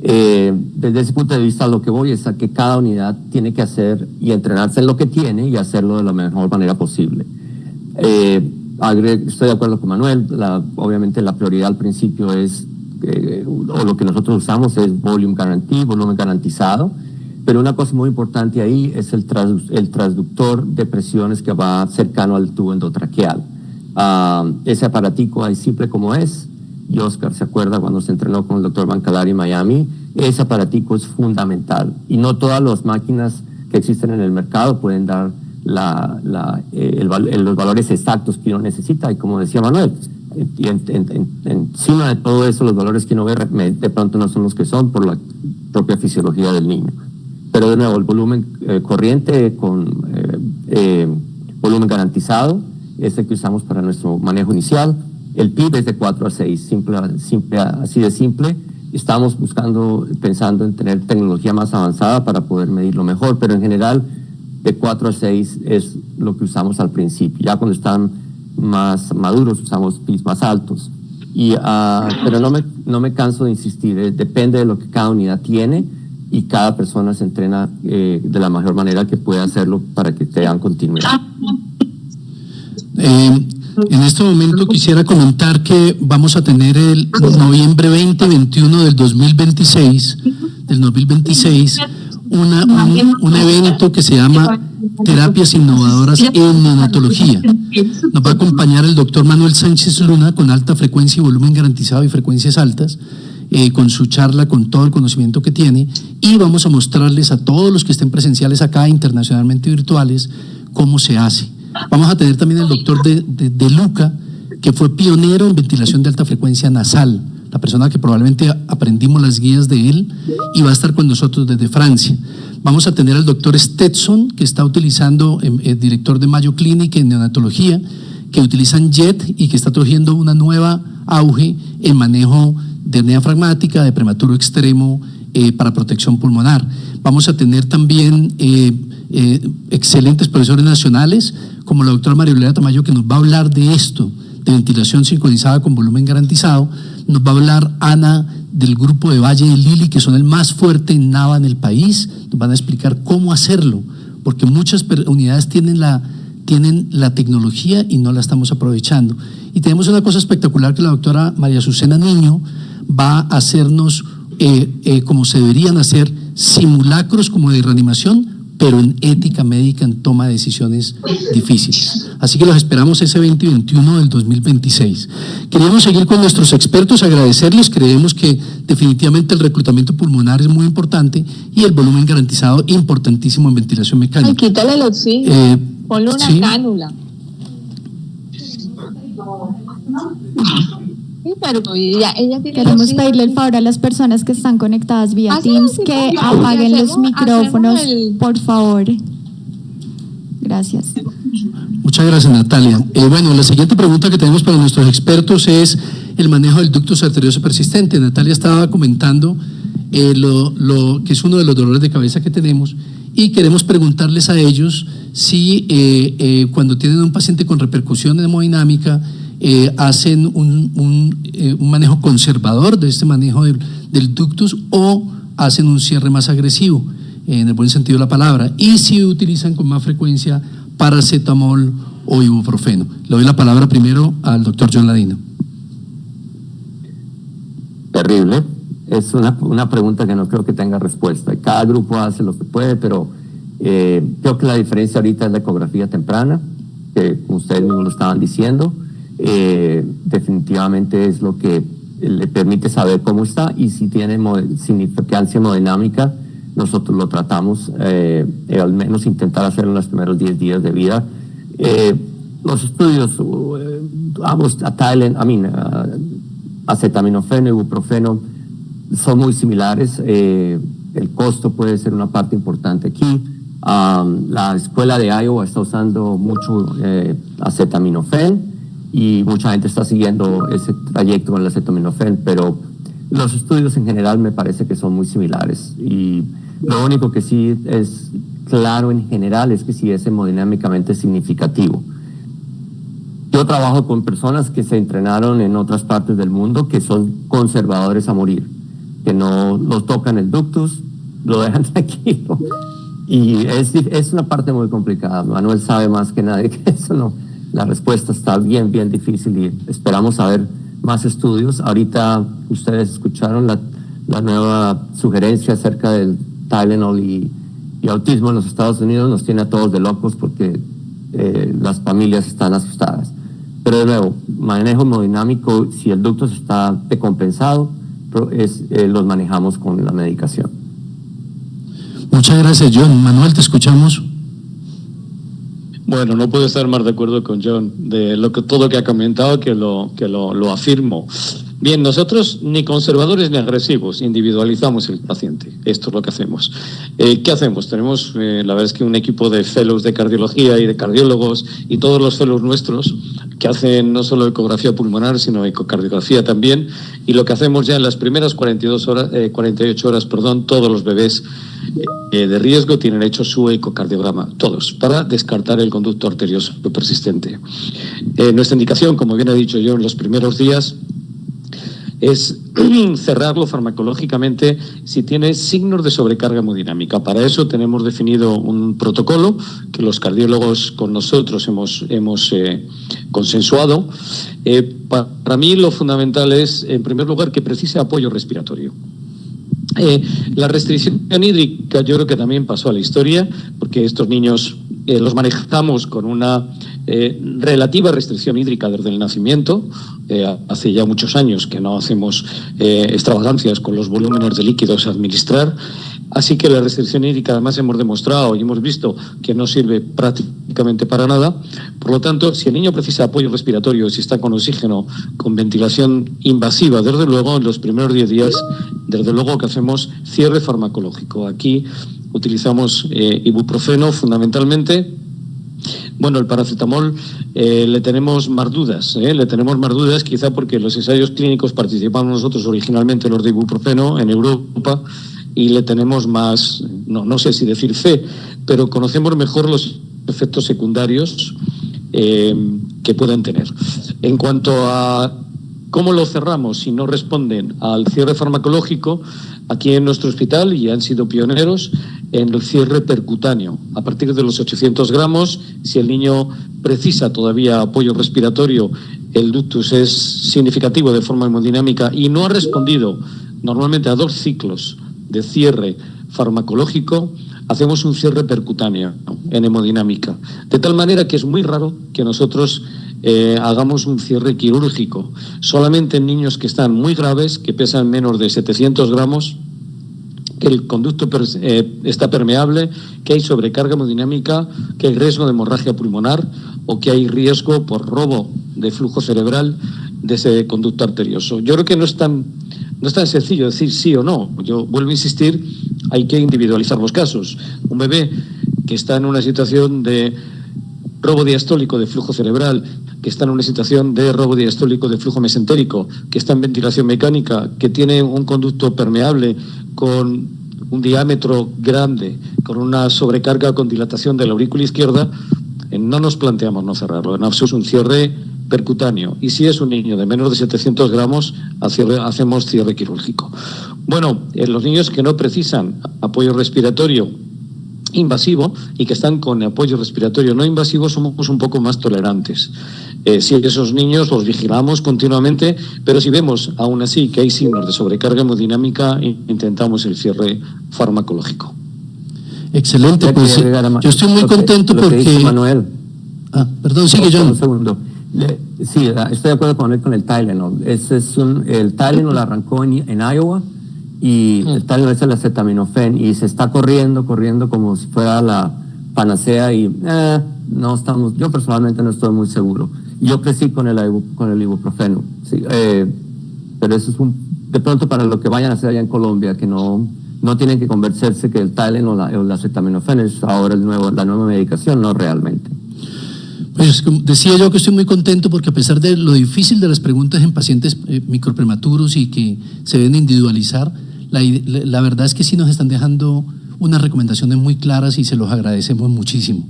Desde ese punto de vista, lo que voy es a que cada unidad tiene que hacer y entrenarse en lo que tiene y hacerlo de la mejor manera posible. Estoy de acuerdo con Manuel. Obviamente la prioridad al principio es, o lo que nosotros usamos es volumen garantizado, pero una cosa muy importante ahí es el transductor de presiones que va cercano al tubo endotraqueal. Ese aparatico, ahí simple como es, y Óscar se acuerda cuando se entrenó con el doctor Bancalari en Miami, ese aparatico es fundamental, y no todas las máquinas que existen en el mercado pueden dar los valores exactos que uno necesita, y como decía Manuel, y encima de todo eso, los valores que uno ve de pronto no son los que son por la propia fisiología del niño. Pero de nuevo, el volumen corriente con volumen garantizado es el que usamos para nuestro manejo inicial. El PIB es de 4 a 6, simple, así de simple. Estamos pensando en tener tecnología más avanzada para poder medirlo mejor, pero en general de 4 a 6 es lo que usamos al principio. Ya cuando están más maduros usamos PIBs más altos. Pero no me canso de insistir, depende de lo que cada unidad tiene, y cada persona se entrena de la mejor manera que pueda hacerlo para que tengan continuidad. En este momento quisiera comentar que vamos a tener el noviembre 20-21 del 2026, un evento que se llama Terapias Innovadoras en Neonatología. Nos va a acompañar el doctor Manuel Sánchez Luna, con alta frecuencia y volumen garantizado y frecuencias altas, con su charla, con todo el conocimiento que tiene, y vamos a mostrarles a todos los que estén presenciales acá, internacionalmente virtuales, cómo se hace. Vamos a tener también el doctor de Luca, que fue pionero en ventilación de alta frecuencia nasal, la persona que probablemente aprendimos las guías de él, y va a estar con nosotros desde Francia. Vamos a tener al doctor Stetson, que está utilizando, director de Mayo Clinic en neonatología, que utilizan JET y que está trayendo una nueva auge en manejo de hernia fragmática, de prematuro extremo, para protección pulmonar. Vamos a tener también excelentes profesores nacionales, como la doctora María Eulera Tamayo, que nos va a hablar de esto, de ventilación sincronizada con volumen garantizado. Nos va a hablar Ana del grupo de Valle de Lili, que son el más fuerte en Nava en el país. Nos van a explicar cómo hacerlo, porque muchas unidades tienen la tecnología y no la estamos aprovechando. Y tenemos una cosa espectacular que la doctora María Azucena Niño va a hacernos, como se deberían hacer, simulacros como de reanimación, pero en ética médica, en toma de decisiones difíciles. Así que los esperamos ese 20 y 21 del 2026. Queríamos seguir con nuestros expertos, agradecerles. Creemos que definitivamente el reclutamiento pulmonar es muy importante y el volumen garantizado importantísimo en ventilación mecánica. Ay, quítale el oxígeno, ponle una sí. cánula. Sí, pero ella tiene Queremos pedirle el favor a las personas que están conectadas vía Teams que apaguen los micrófonos, por favor. Gracias. Muchas gracias, Natalia. Bueno, la siguiente pregunta que tenemos para nuestros expertos es el manejo del ductus arterioso persistente. Natalia estaba comentando lo que es uno de los dolores de cabeza que tenemos y queremos preguntarles a ellos si cuando tienen un paciente con repercusión hemodinámica hacen un manejo conservador de este manejo del ductus o hacen un cierre más agresivo, en el buen sentido de la palabra, y si utilizan con más frecuencia paracetamol o ibuprofeno. Le doy la palabra primero al doctor John Ladino. Terrible. Es una pregunta que no creo que tenga respuesta. Cada grupo hace lo que puede, pero creo que la diferencia ahorita es la ecografía temprana, que ustedes mismos lo estaban diciendo. Definitivamente es lo que le permite saber cómo está, y si tiene significancia hemodinámica, nosotros lo tratamos, al menos intentar hacerlo en los primeros 10 días de vida. Los estudios, acetaminofeno, ibuprofeno, son muy similares. El costo puede ser una parte importante aquí. La escuela de Iowa está usando mucho acetaminofén, y mucha gente está siguiendo ese trayecto con el acetaminofén, pero los estudios en general me parece que son muy similares, y lo único que sí es claro en general es que sí es hemodinámicamente significativo. Yo trabajo con personas que se entrenaron en otras partes del mundo, que son conservadores a morir, que no los tocan el ductus, lo dejan tranquilo, y es una parte muy complicada. Manuel sabe más que nadie que eso no. La respuesta está bien difícil, y esperamos saber más estudios. Ahorita ustedes escucharon la nueva sugerencia acerca del Tylenol y autismo en los Estados Unidos. Nos tiene a todos de locos porque las familias están asustadas. Pero de nuevo, manejo hemodinámico, si el ductus está decompensado, los manejamos con la medicación. Muchas gracias, John. Manuel, te escuchamos. Bueno, no puedo estar más de acuerdo con John de todo lo que ha comentado, que lo afirmo. Bien, nosotros ni conservadores ni agresivos, individualizamos el paciente. Esto es lo que hacemos. ¿Qué hacemos? Tenemos, la verdad es que un equipo de fellows de cardiología y de cardiólogos, y todos los fellows nuestros que hacen no solo ecografía pulmonar, sino ecocardiografía también, y lo que hacemos ya en las primeras 48 horas, todos los bebés de riesgo tienen hecho su ecocardiograma, todos, para descartar el conducto arterioso persistente. Nuestra indicación, como bien he dicho yo, en los primeros días es cerrarlo farmacológicamente si tiene signos de sobrecarga hemodinámica. Para eso tenemos definido un protocolo que los cardiólogos con nosotros hemos consensuado. Para mí lo fundamental es, en primer lugar, que precise apoyo respiratorio. La restricción hídrica yo creo que también pasó a la historia, porque estos niños los manejamos con una relativa restricción hídrica desde el nacimiento. Hace ya muchos años que no hacemos extravagancias con los volúmenes de líquidos a administrar. Así que la restricción hídrica además hemos demostrado y hemos visto que no sirve prácticamente para nada. Por lo tanto, si el niño precisa apoyo respiratorio, si está con oxígeno, con ventilación invasiva, desde luego en los primeros 10 días, desde luego que hacemos cierre farmacológico. Aquí utilizamos ibuprofeno fundamentalmente. Bueno, el paracetamol le tenemos más dudas, quizá porque en los ensayos clínicos participamos nosotros originalmente los de ibuprofeno en Europa, y le tenemos más, no sé si decir fe, pero conocemos mejor los efectos secundarios que pueden tener. En cuanto a ¿Cómo lo cerramos si no responden al cierre farmacológico? Aquí en nuestro hospital, y han sido pioneros en el cierre percutáneo. A partir de los 800 gramos, si el niño precisa todavía apoyo respiratorio, el ductus es significativo de forma hemodinámica y no ha respondido normalmente a 2 ciclos de cierre farmacológico, hacemos un cierre percutáneo en hemodinámica. De tal manera que es muy raro que nosotros hagamos un cierre quirúrgico. Solamente en niños que están muy graves, que pesan menos de 700 gramos, que el conducto está permeable, que hay sobrecarga hemodinámica, que hay riesgo de hemorragia pulmonar o que hay riesgo por robo de flujo cerebral de ese conducto arterioso. Yo creo que no es tan sencillo decir sí o no. Yo vuelvo a insistir, hay que individualizar los casos. Un bebé que está en una situación de robo diastólico de flujo cerebral, que está en una situación de robo diastólico de flujo mesentérico, que está en ventilación mecánica, que tiene un conducto permeable con un diámetro grande, con una sobrecarga con dilatación de la aurícula izquierda, no nos planteamos no cerrarlo. En absoluto es un cierre percutáneo. Y si es un niño de menos de 700 gramos, hacemos cierre quirúrgico. Bueno, en los niños que no precisan apoyo respiratorio invasivo y que están con apoyo respiratorio no invasivo, somos un poco más tolerantes. Si esos niños los vigilamos continuamente, pero si vemos aún así que hay signos de sobrecarga hemodinámica, intentamos el cierre farmacológico. Excelente, pues yo estoy muy contento porque... Manuel. Perdón, sigue John. Un segundo. Sí, estoy de acuerdo con él con el Tylenol. El Tylenol arrancó en Iowa y el Tylenol es el acetaminofén y se está corriendo como si fuera la panacea y no estamos, yo personalmente no estoy muy seguro. Yo crecí con el ibuprofeno, sí, pero eso es de pronto para lo que vayan a hacer allá en Colombia, que no tienen que convencerse que el Tylenol o el acetaminofén es ahora la nueva medicación, no realmente. Pues como decía yo que estoy muy contento porque a pesar de lo difícil de las preguntas en pacientes microprematuros y que se deben individualizar, la verdad es que sí nos están dejando unas recomendaciones muy claras y se los agradecemos muchísimo.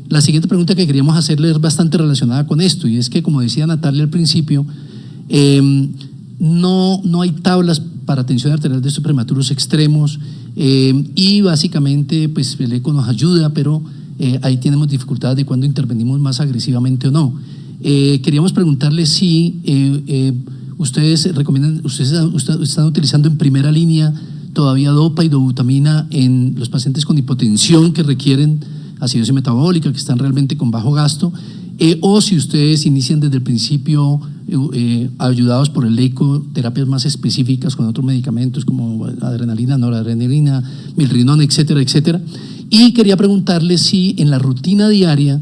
La siguiente pregunta que queríamos hacerle es bastante relacionada con esto y es que, como decía Natalia al principio, no hay tablas para tensión arterial de estos prematuros extremos y básicamente pues el eco nos ayuda, pero ahí tenemos dificultades de cuándo intervenimos más agresivamente o no. Queríamos preguntarle si ustedes recomiendan, ustedes están utilizando en primera línea todavía dopa y dobutamina en los pacientes con hipotensión que requieren acidosis metabólica, que están realmente con bajo gasto, o si ustedes inician desde el principio ayudados por el eco, terapias más específicas con otros medicamentos como adrenalina, noradrenalina, milrinona, etcétera, etcétera. Y quería preguntarle si en la rutina diaria,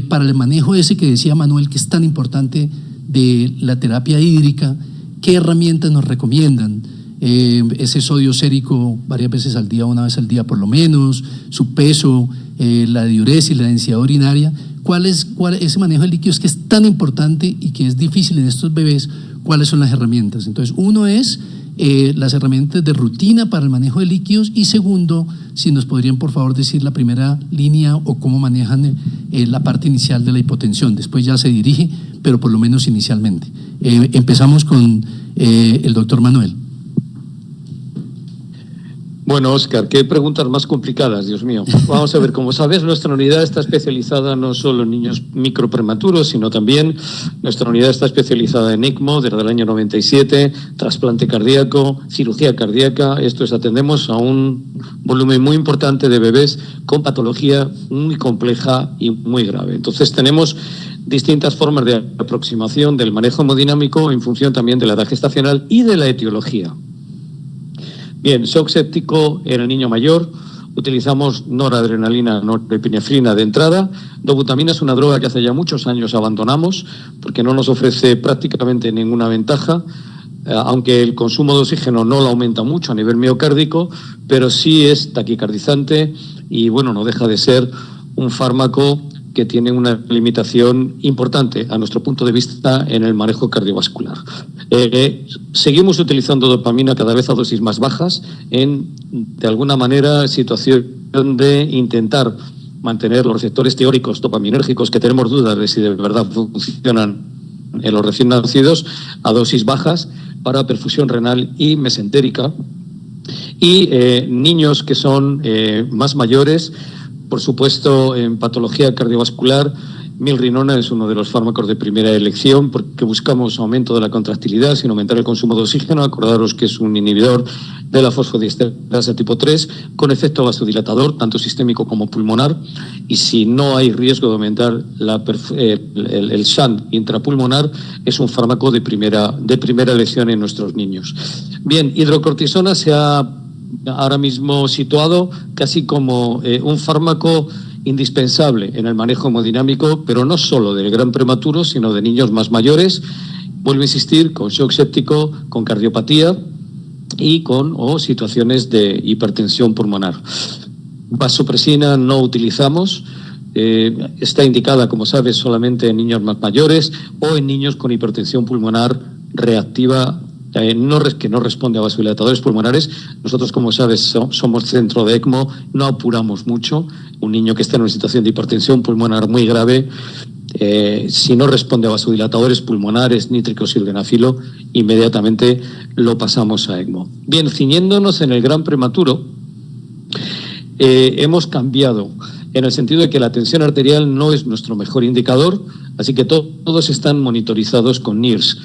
para el manejo ese que decía Manuel, que es tan importante de la terapia hídrica, ¿qué herramientas nos recomiendan? Ese sodio sérico varias veces al día, una vez al día por lo menos, su peso, la diuresis, la densidad urinaria. ¿Cuál es ese manejo de líquidos que es tan importante y que es difícil en estos bebés? ¿Cuáles son las herramientas? Entonces, uno es las herramientas de rutina para el manejo de líquidos y segundo, si nos podrían por favor decir la primera línea o cómo manejan la parte inicial de la hipotensión. Después ya se dirige, pero por lo menos inicialmente. Empezamos con el doctor Manuel. Bueno, Óscar, qué preguntas más complicadas, Dios mío. Vamos a ver, como sabes, nuestra unidad está especializada no solo en niños microprematuros, sino también nuestra unidad está especializada en ECMO desde el año 97, trasplante cardíaco, cirugía cardíaca. Esto es, atendemos a un volumen muy importante de bebés con patología muy compleja y muy grave. Entonces tenemos distintas formas de aproximación del manejo hemodinámico en función también de la edad gestacional y de la etiología. Bien, shock séptico en el niño mayor, utilizamos noradrenalina, norepinefrina de entrada. Dobutamina es una droga que hace ya muchos años abandonamos porque no nos ofrece prácticamente ninguna ventaja, aunque el consumo de oxígeno no lo aumenta mucho a nivel miocárdico, pero sí es taquicardizante y bueno, no deja de ser un fármaco que tiene una limitación importante a nuestro punto de vista en el manejo cardiovascular. Seguimos utilizando dopamina cada vez a dosis más bajas de alguna manera, situación de intentar mantener los receptores teóricos dopaminérgicos que tenemos dudas de si de verdad funcionan en los recién nacidos a dosis bajas para perfusión renal y mesentérica. Y niños que son más mayores, por supuesto, en patología cardiovascular, milrinona es uno de los fármacos de primera elección porque buscamos aumento de la contractilidad sin aumentar el consumo de oxígeno. Acordaros que es un inhibidor de la fosfodiesterasa tipo 3 con efecto vasodilatador, tanto sistémico como pulmonar, y si no hay riesgo de aumentar el shunt intrapulmonar, es un fármaco de primera elección en nuestros niños. Bien, hidrocortisona se ha ahora mismo situado casi como un fármaco indispensable en el manejo hemodinámico, pero no solo del gran prematuro, sino de niños más mayores. Vuelvo a insistir, con shock séptico, con cardiopatía y con situaciones de hipertensión pulmonar. Vasopresina no utilizamos, está indicada, como sabes, solamente en niños más mayores o en niños con hipertensión pulmonar reactiva, que no responde a vasodilatadores pulmonares. Nosotros, como sabes, somos centro de ECMO, no apuramos mucho. Un niño que está en una situación de hipertensión pulmonar muy grave, si no responde a vasodilatadores pulmonares, nítrico sildenafilo, inmediatamente lo pasamos a ECMO. Bien, ciñéndonos en el gran prematuro, hemos cambiado en el sentido de que la tensión arterial no es nuestro mejor indicador, así que todos están monitorizados con NIRS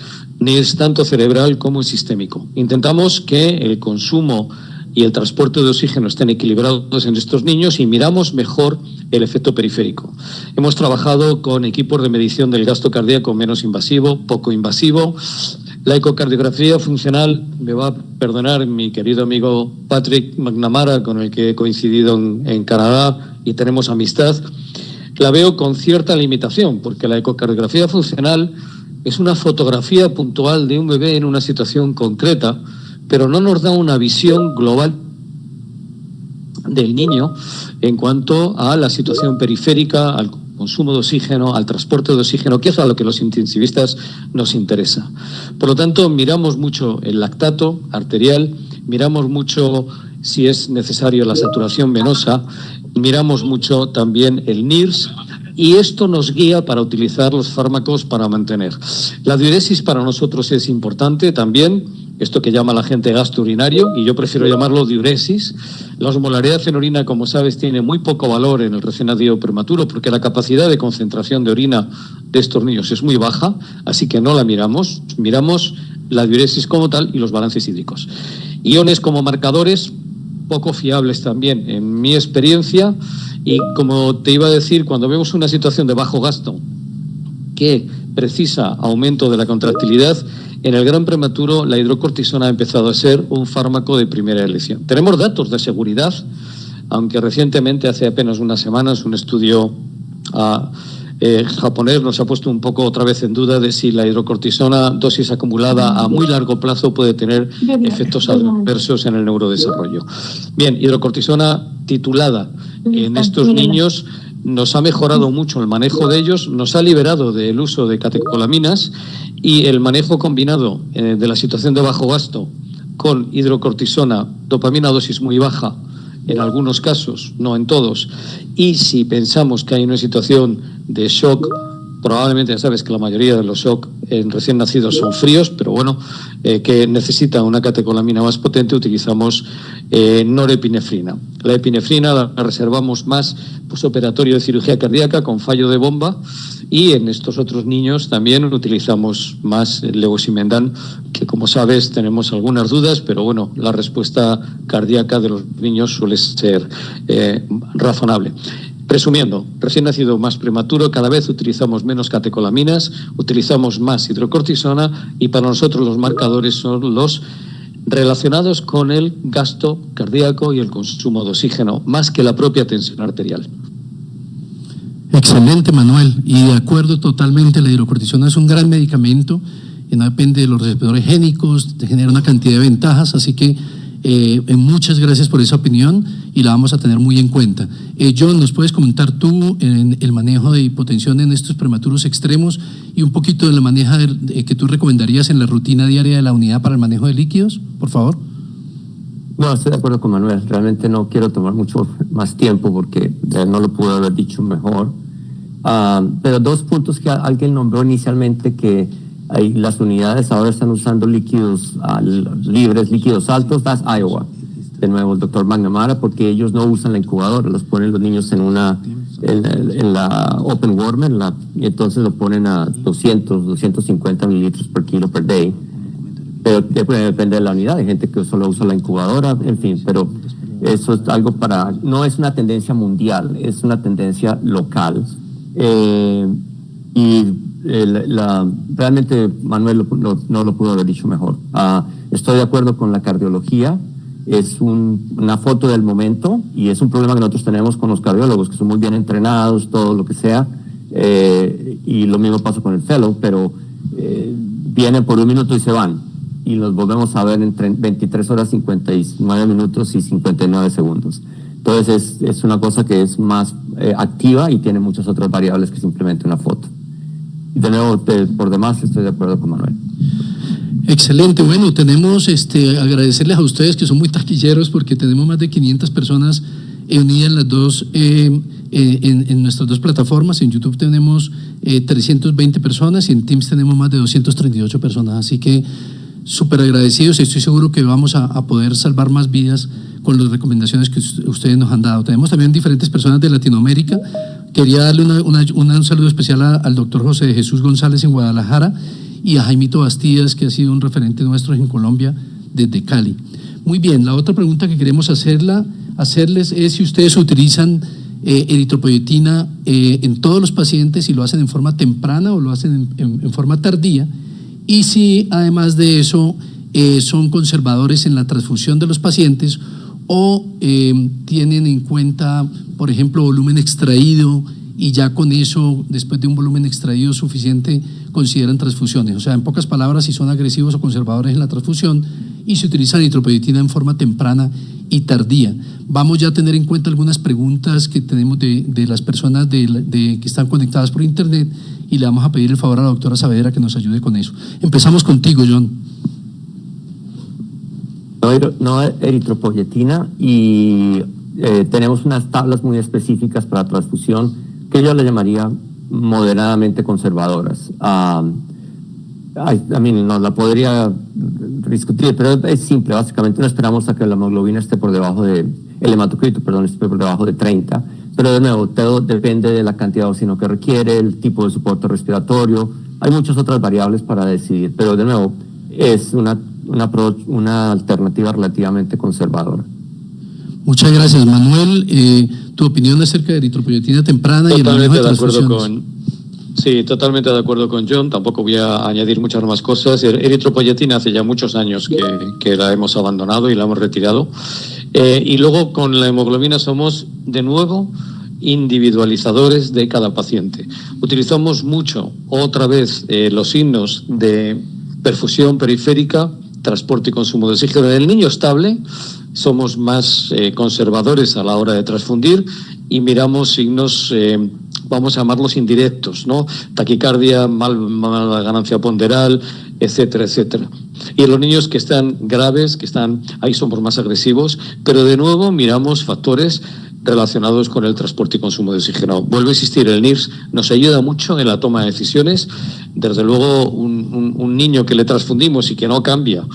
tanto cerebral como sistémico. Intentamos que el consumo y el transporte de oxígeno estén equilibrados en estos niños y miramos mejor el efecto periférico. Hemos trabajado con equipos de medición del gasto cardíaco menos invasivo, poco invasivo. La ecocardiografía funcional, me va a perdonar mi querido amigo Patrick McNamara, con el que he coincidido en Canadá y tenemos amistad, la veo con cierta limitación, porque la ecocardiografía funcional es una fotografía puntual de un bebé en una situación concreta, pero no nos da una visión global del niño en cuanto a la situación periférica, al consumo de oxígeno, al transporte de oxígeno, que es a lo que los intensivistas nos interesa. Por lo tanto, miramos mucho el lactato arterial, miramos mucho si es necesario la saturación venosa, miramos mucho también el NIRS, y esto nos guía para utilizar los fármacos para mantener. La diuresis para nosotros es importante también, esto que llama la gente gasto urinario, y yo prefiero llamarlo diuresis. La osmolaridad en orina, como sabes, tiene muy poco valor en el recién nacido prematuro porque la capacidad de concentración de orina de estos niños es muy baja, así que no la miramos. Miramos la diuresis como tal y los balances hídricos. Iones como marcadores, poco fiables también en mi experiencia, y como te iba a decir, cuando vemos una situación de bajo gasto que precisa aumento de la contractilidad, en el gran prematuro la hidrocortisona ha empezado a ser un fármaco de primera elección. Tenemos datos de seguridad, aunque recientemente, hace apenas unas semanas, un estudio japonés nos ha puesto un poco otra vez en duda de si la hidrocortisona dosis acumulada a muy largo plazo puede tener efectos adversos en el neurodesarrollo. Bien, hidrocortisona titulada en estos niños nos ha mejorado mucho el manejo de ellos, nos ha liberado del uso de catecolaminas, y el manejo combinado de la situación de bajo gasto con hidrocortisona, dopamina a dosis muy baja, en algunos casos, no en todos, y si pensamos que hay una situación de shock, probablemente ya sabes que la mayoría de los shock en recién nacidos son fríos, pero bueno, que necesita una catecolamina más potente, utilizamos norepinefrina. La epinefrina la reservamos más posoperatorio de cirugía cardíaca con fallo de bomba, y en estos otros niños también utilizamos más levosimendan, que como sabes tenemos algunas dudas, pero bueno, la respuesta cardíaca de los niños suele ser razonable. Resumiendo, recién nacido más prematuro, cada vez utilizamos menos catecolaminas, utilizamos más hidrocortisona, y para nosotros los marcadores son los relacionados con el gasto cardíaco y el consumo de oxígeno, más que la propia tensión arterial. Excelente, Manuel, y de acuerdo totalmente, la hidrocortisona es un gran medicamento y no depende de los receptores génicos, te genera una cantidad de ventajas, así que muchas gracias por esa opinión y la vamos a tener muy en cuenta. John, ¿nos puedes comentar tú en el manejo de hipotensión en estos prematuros extremos y un poquito de la manejo que tú recomendarías en la rutina diaria de la unidad para el manejo de líquidos, por favor? No, estoy de acuerdo con Manuel. Realmente no quiero tomar mucho más tiempo porque no lo pude haber dicho mejor. Pero dos puntos que alguien nombró inicialmente que Ahí las unidades ahora están usando líquidos libres, líquidos altos, that's Iowa. De nuevo el doctor McNamara, porque ellos no usan la incubadora, los ponen los niños en la open warmer, y entonces lo ponen a 250 mililitros por kilo per day. Pero depende de la unidad, hay gente que solo usa la incubadora, en fin, pero eso es algo no es una tendencia mundial, es una tendencia local. Realmente Manuel no lo pudo haber dicho mejor. Estoy de acuerdo con la cardiología, es una foto del momento y es un problema que nosotros tenemos con los cardiólogos, que son muy bien entrenados, todo lo que sea, y lo mismo pasa con el fellow, pero vienen por 1 minuto y se van. Y los volvemos a ver en 23 horas, 59 minutos y 59 segundos. Entonces es una cosa que es más activa y tiene muchas otras variables que simplemente una foto. Y de nuevo, por demás, estoy de acuerdo con Manuel. Excelente, bueno, tenemos agradecerles a ustedes que son muy taquilleros porque tenemos más de 500 personas unidas en las dos, en nuestras dos plataformas. En YouTube tenemos 320 personas y en Teams tenemos más de 238 personas, así que súper agradecidos y estoy seguro que vamos a poder salvar más vidas con las recomendaciones que ustedes nos han dado. Tenemos también diferentes personas de Latinoamérica. Quería darle un saludo especial al doctor José de Jesús González en Guadalajara y a Jaimito Bastidas, que ha sido un referente nuestro en Colombia desde Cali. Muy bien, la otra pregunta que queremos hacerles es si ustedes utilizan eritropoyetina en todos los pacientes, si lo hacen en forma temprana o lo hacen en forma tardía, y si además de eso son conservadores en la transfusión de los pacientes o tienen en cuenta, por ejemplo, volumen extraído y ya con eso, después de un volumen extraído suficiente, consideran transfusiones. O sea, en pocas palabras, si son agresivos o conservadores en la transfusión y se utiliza eritropoyetina en forma temprana y tardía. Vamos ya a tener en cuenta algunas preguntas que tenemos de las personas que están conectadas por internet y le vamos a pedir el favor a la doctora Saavedra que nos ayude con eso. Empezamos contigo, John. No eritropoyetina y tenemos unas tablas muy específicas para transfusión que yo le llamaría moderadamente conservadoras. No la podría discutir, pero es simple. Básicamente no esperamos a que la hemoglobina esté por debajo el hematocrito, esté por debajo de 30. Pero de nuevo, todo depende de la cantidad de oxígeno que requiere, el tipo de soporte respiratorio. Hay muchas otras variables para decidir, pero de nuevo, es una alternativa relativamente conservadora. Muchas gracias, Manuel. Tu opinión acerca de eritropoyetina temprana y el manejo de transfusiones. Sí, totalmente de acuerdo con John. Tampoco voy a añadir muchas más cosas. Eritropoyetina hace ya muchos años que la hemos abandonado y la hemos retirado. Y luego con la hemoglobina somos de nuevo individualizadores de cada paciente. Utilizamos mucho, otra vez, los signos de perfusión periférica, transporte y consumo de oxígeno. En el niño estable somos más conservadores a la hora de transfundir y miramos signos, vamos a llamarlos indirectos, ¿no? Taquicardia, mala ganancia ponderal, etcétera, etcétera. Y en los niños que están graves, ahí somos más agresivos, pero de nuevo miramos factores relacionados con el transporte y consumo de oxígeno. Vuelvo a insistir, el NIRS nos ayuda mucho en la toma de decisiones. Desde luego, un niño que le transfundimos y que no cambia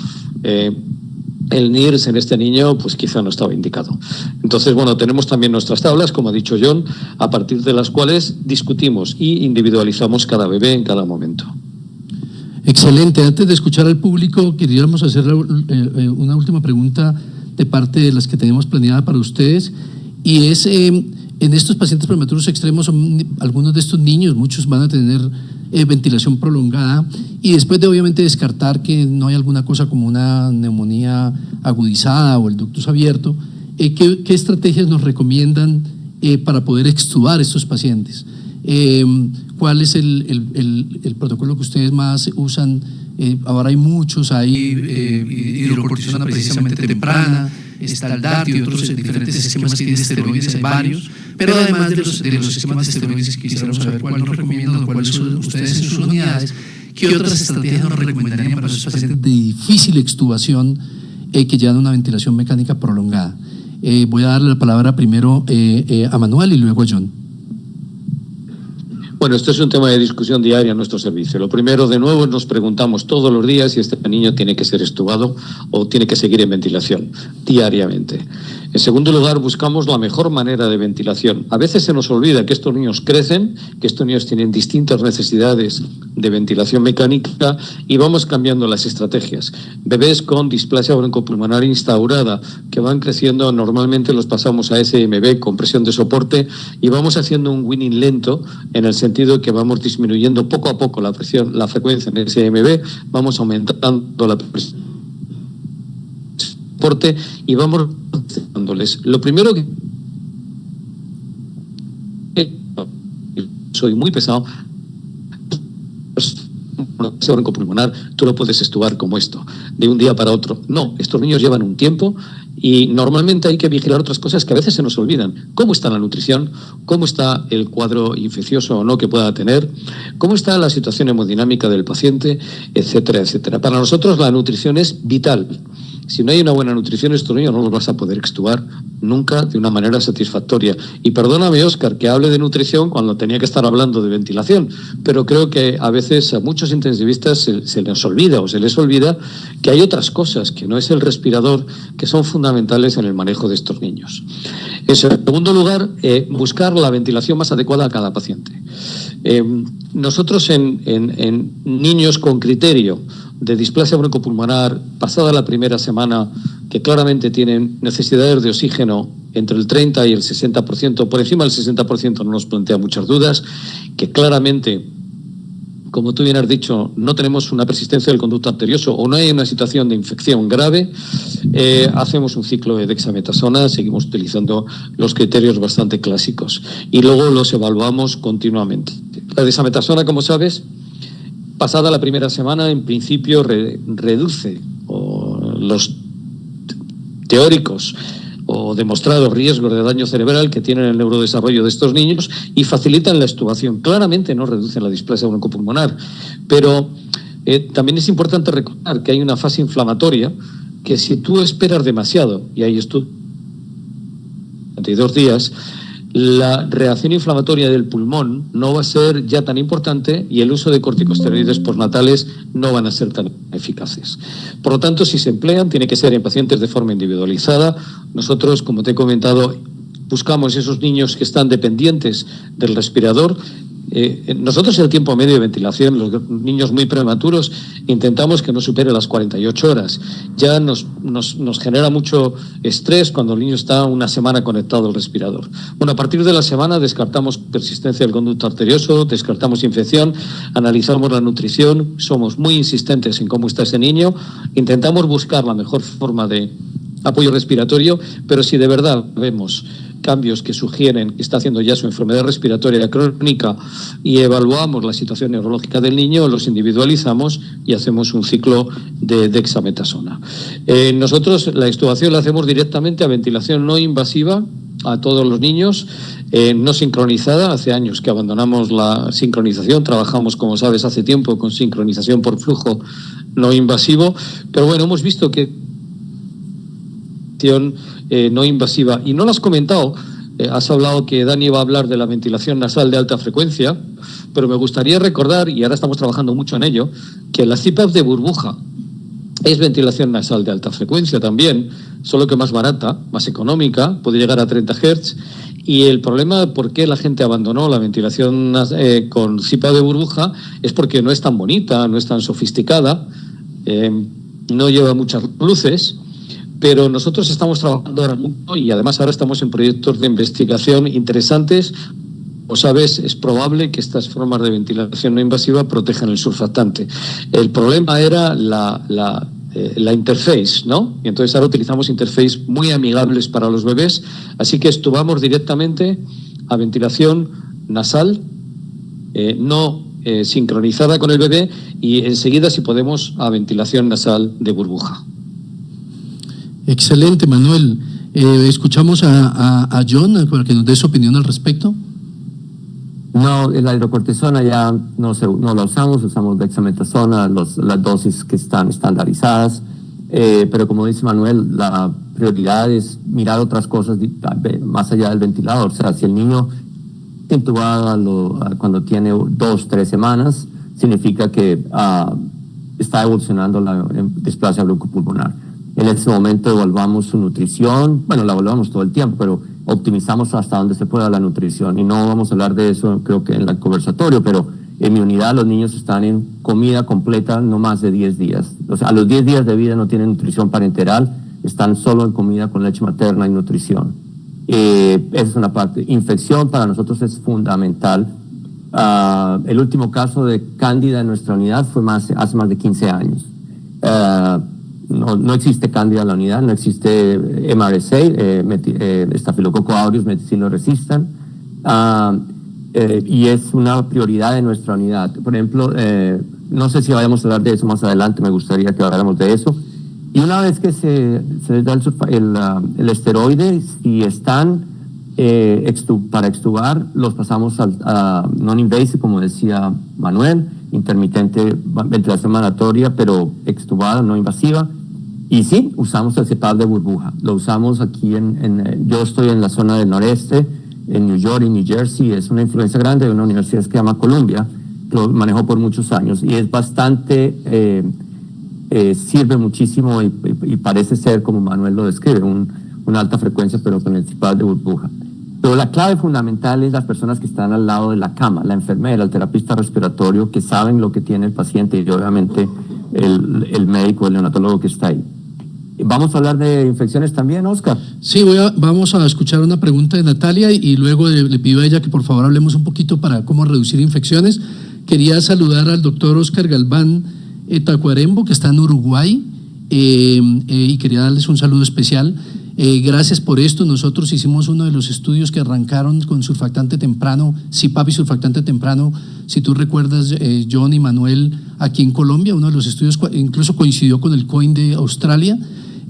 el NIRS en este niño, pues quizá no estaba indicado. Entonces, bueno, tenemos también nuestras tablas, como ha dicho John, a partir de las cuales discutimos y individualizamos cada bebé en cada momento. Excelente. Antes de escuchar al público, queríamos hacer una última pregunta de parte de las que tenemos planeada para ustedes, y es, en estos pacientes prematuros extremos, algunos de estos niños, muchos van a tener ventilación prolongada, y después de obviamente descartar que no hay alguna cosa como una neumonía agudizada o el ductus abierto, ¿qué estrategias nos recomiendan para poder extubar estos pacientes? ¿Cuál es el protocolo que ustedes más usan? Ahora hay muchos, hay hidrocortisona precisamente temprana, está el DART y otros diferentes esquemas que tienen esteroides, hay varios, pero además de los esquemas de esteroides, quisiéramos saber cuál nos recomiendan o cuáles son ustedes en sus unidades, qué otras estrategias nos recomendarían para esos pacientes de difícil extubación que llevan una ventilación mecánica prolongada. Voy a darle la palabra primero a Manuel y luego a John. Bueno, esto es un tema de discusión diaria en nuestro servicio. Lo primero, de nuevo, nos preguntamos todos los días si este niño tiene que ser extubado o tiene que seguir en ventilación diariamente. En segundo lugar, buscamos la mejor manera de ventilación. A veces se nos olvida que estos niños crecen, que estos niños tienen distintas necesidades de ventilación mecánica y vamos cambiando las estrategias. Bebés con displasia broncopulmonar instaurada que van creciendo, normalmente los pasamos a SMB con presión de soporte y vamos haciendo un weaning lento en el sentido que vamos disminuyendo poco a poco la presión, la frecuencia en SMB, vamos aumentando la presión de soporte y vamos dándoles. Lo primero que soy muy pesado, broncopulmonar, tú lo puedes extubar como esto, de un día para otro. No, estos niños llevan un tiempo y normalmente hay que vigilar otras cosas que a veces se nos olvidan. ¿Cómo está la nutrición? ¿Cómo está el cuadro infeccioso o no que pueda tener? ¿Cómo está la situación hemodinámica del paciente? Etcétera, etcétera. Para nosotros la nutrición es vital. Si no hay una buena nutrición, estos niños no los vas a poder extubar nunca de una manera satisfactoria. Y perdóname, Óscar, que hable de nutrición cuando tenía que estar hablando de ventilación, pero creo que a veces a muchos intensivistas se les olvida o se les olvida que hay otras cosas, que no es el respirador, que son fundamentales en el manejo de estos niños. En segundo lugar, buscar la ventilación más adecuada a cada paciente. Nosotros en niños con criterio de displasia broncopulmonar, pasada la primera semana, que claramente tienen necesidades de oxígeno entre el 30 y el 60%, por encima del 60% no nos plantea muchas dudas, que claramente, como tú bien has dicho, no tenemos una persistencia del conducto arterioso o no hay una situación de infección grave, hacemos un ciclo de dexametasona, seguimos utilizando los criterios bastante clásicos y luego los evaluamos continuamente. La dexametasona, como sabes, pasada la primera semana, en principio reduce los teóricos o demostrados riesgos de daño cerebral que tienen el neurodesarrollo de estos niños y facilitan la extubación. Claramente no reducen la displasia broncopulmonar, pero también es importante recordar que hay una fase inflamatoria que si tú esperas demasiado, y ahí estuvo 22 días, la reacción inflamatoria del pulmón no va a ser ya tan importante y el uso de corticosteroides postnatales no van a ser tan eficaces. Por lo tanto, si se emplean, tiene que ser en pacientes de forma individualizada. Nosotros, como te he comentado, buscamos esos niños que están dependientes del respirador. Nosotros el tiempo medio de ventilación, los niños muy prematuros, intentamos que no supere las 48 horas. Ya nos genera mucho estrés cuando el niño está una semana conectado al respirador. Bueno, a partir de la semana descartamos persistencia del conducto arterioso, descartamos infección, analizamos la nutrición, somos muy insistentes en cómo está ese niño, intentamos buscar la mejor forma de apoyo respiratorio, pero si de verdad vemos cambios que sugieren que está haciendo ya su enfermedad respiratoria crónica y evaluamos la situación neurológica del niño, los individualizamos y hacemos un ciclo de dexametasona. Nosotros la extubación la hacemos directamente a ventilación no invasiva a todos los niños, no sincronizada. Hace años que abandonamos la sincronización, trabajamos, como sabes, hace tiempo con sincronización por flujo no invasivo, pero bueno, hemos visto que no invasiva. Y no lo has comentado, has hablado que Dani va a hablar de la ventilación nasal de alta frecuencia, pero me gustaría recordar, y ahora estamos trabajando mucho en ello, que la CPAP de burbuja es ventilación nasal de alta frecuencia también, solo que más barata, más económica, puede llegar a 30 Hz. Y el problema de por qué la gente abandonó la ventilación con CPAP de burbuja es porque no es tan bonita, no es tan sofisticada, no lleva muchas luces. Pero nosotros estamos trabajando ahora mucho y además ahora estamos en proyectos de investigación interesantes. Como sabes, es probable que estas formas de ventilación no invasiva protejan el surfactante. El problema era la interface, ¿no? Y entonces ahora utilizamos interface muy amigables para los bebés, así que extubamos directamente a ventilación nasal, no sincronizada con el bebé, y enseguida, si podemos, a ventilación nasal de burbuja. Excelente, Manuel. Escuchamos a John para que nos dé su opinión al respecto. No, la hidrocortisona ya no la usamos dexametasona, las dosis que están estandarizadas, pero como dice Manuel, la prioridad es mirar otras cosas más allá del ventilador. O sea, si el niño intubada cuando tiene 2, 3 semanas, significa que está evolucionando la displasia broncopulmonar. En este momento evaluamos su nutrición, bueno, la evaluamos todo el tiempo, pero optimizamos hasta donde se pueda la nutrición. Y no vamos a hablar de eso, creo que en el conversatorio, pero en mi unidad los niños están en comida completa no más de 10 días. O sea, a los 10 días de vida no tienen nutrición parenteral, están solo en comida con leche materna y nutrición. Esa es una parte. Infección para nosotros es fundamental. El último caso de cándida en nuestra unidad fue hace más de 15 años. No existe cándida en la unidad, no existe MRSA, Staphylococcus aureus meticilo resistant, y es una prioridad de nuestra unidad. Por ejemplo, no sé si vayamos a hablar de eso más adelante, me gustaría que habláramos de eso. Y una vez que se les da el esteroide, si están para extubar, los pasamos a non-invasive, como decía Manuel, intermitente, ventilación mandatoria, pero extubada, no invasiva. Y sí, usamos el CPAP de burbuja. Lo usamos aquí yo estoy en la zona del noreste, en New York y New Jersey. Es una influencia grande de una universidad que se llama Columbia. Lo manejó por muchos años y es bastante, sirve muchísimo y parece ser, como Manuel lo describe, una alta frecuencia, pero con el CPAP de burbuja. Pero la clave fundamental es las personas que están al lado de la cama, la enfermera, el terapista respiratorio, que saben lo que tiene el paciente y obviamente el médico, el neonatólogo que está ahí. ¿Vamos a hablar de infecciones también, Oscar? Sí, vamos a escuchar una pregunta de Natalia y luego le pido a ella que por favor hablemos un poquito para cómo reducir infecciones. Quería saludar al doctor Oscar Galván Tacuarembo, que está en Uruguay, y quería darles un saludo especial. Gracias por esto. Nosotros hicimos uno de los estudios que arrancaron con surfactante temprano, CPAP y surfactante temprano, si tú recuerdas, John y Manuel, aquí en Colombia. Uno de los estudios incluso coincidió con el COIN de Australia,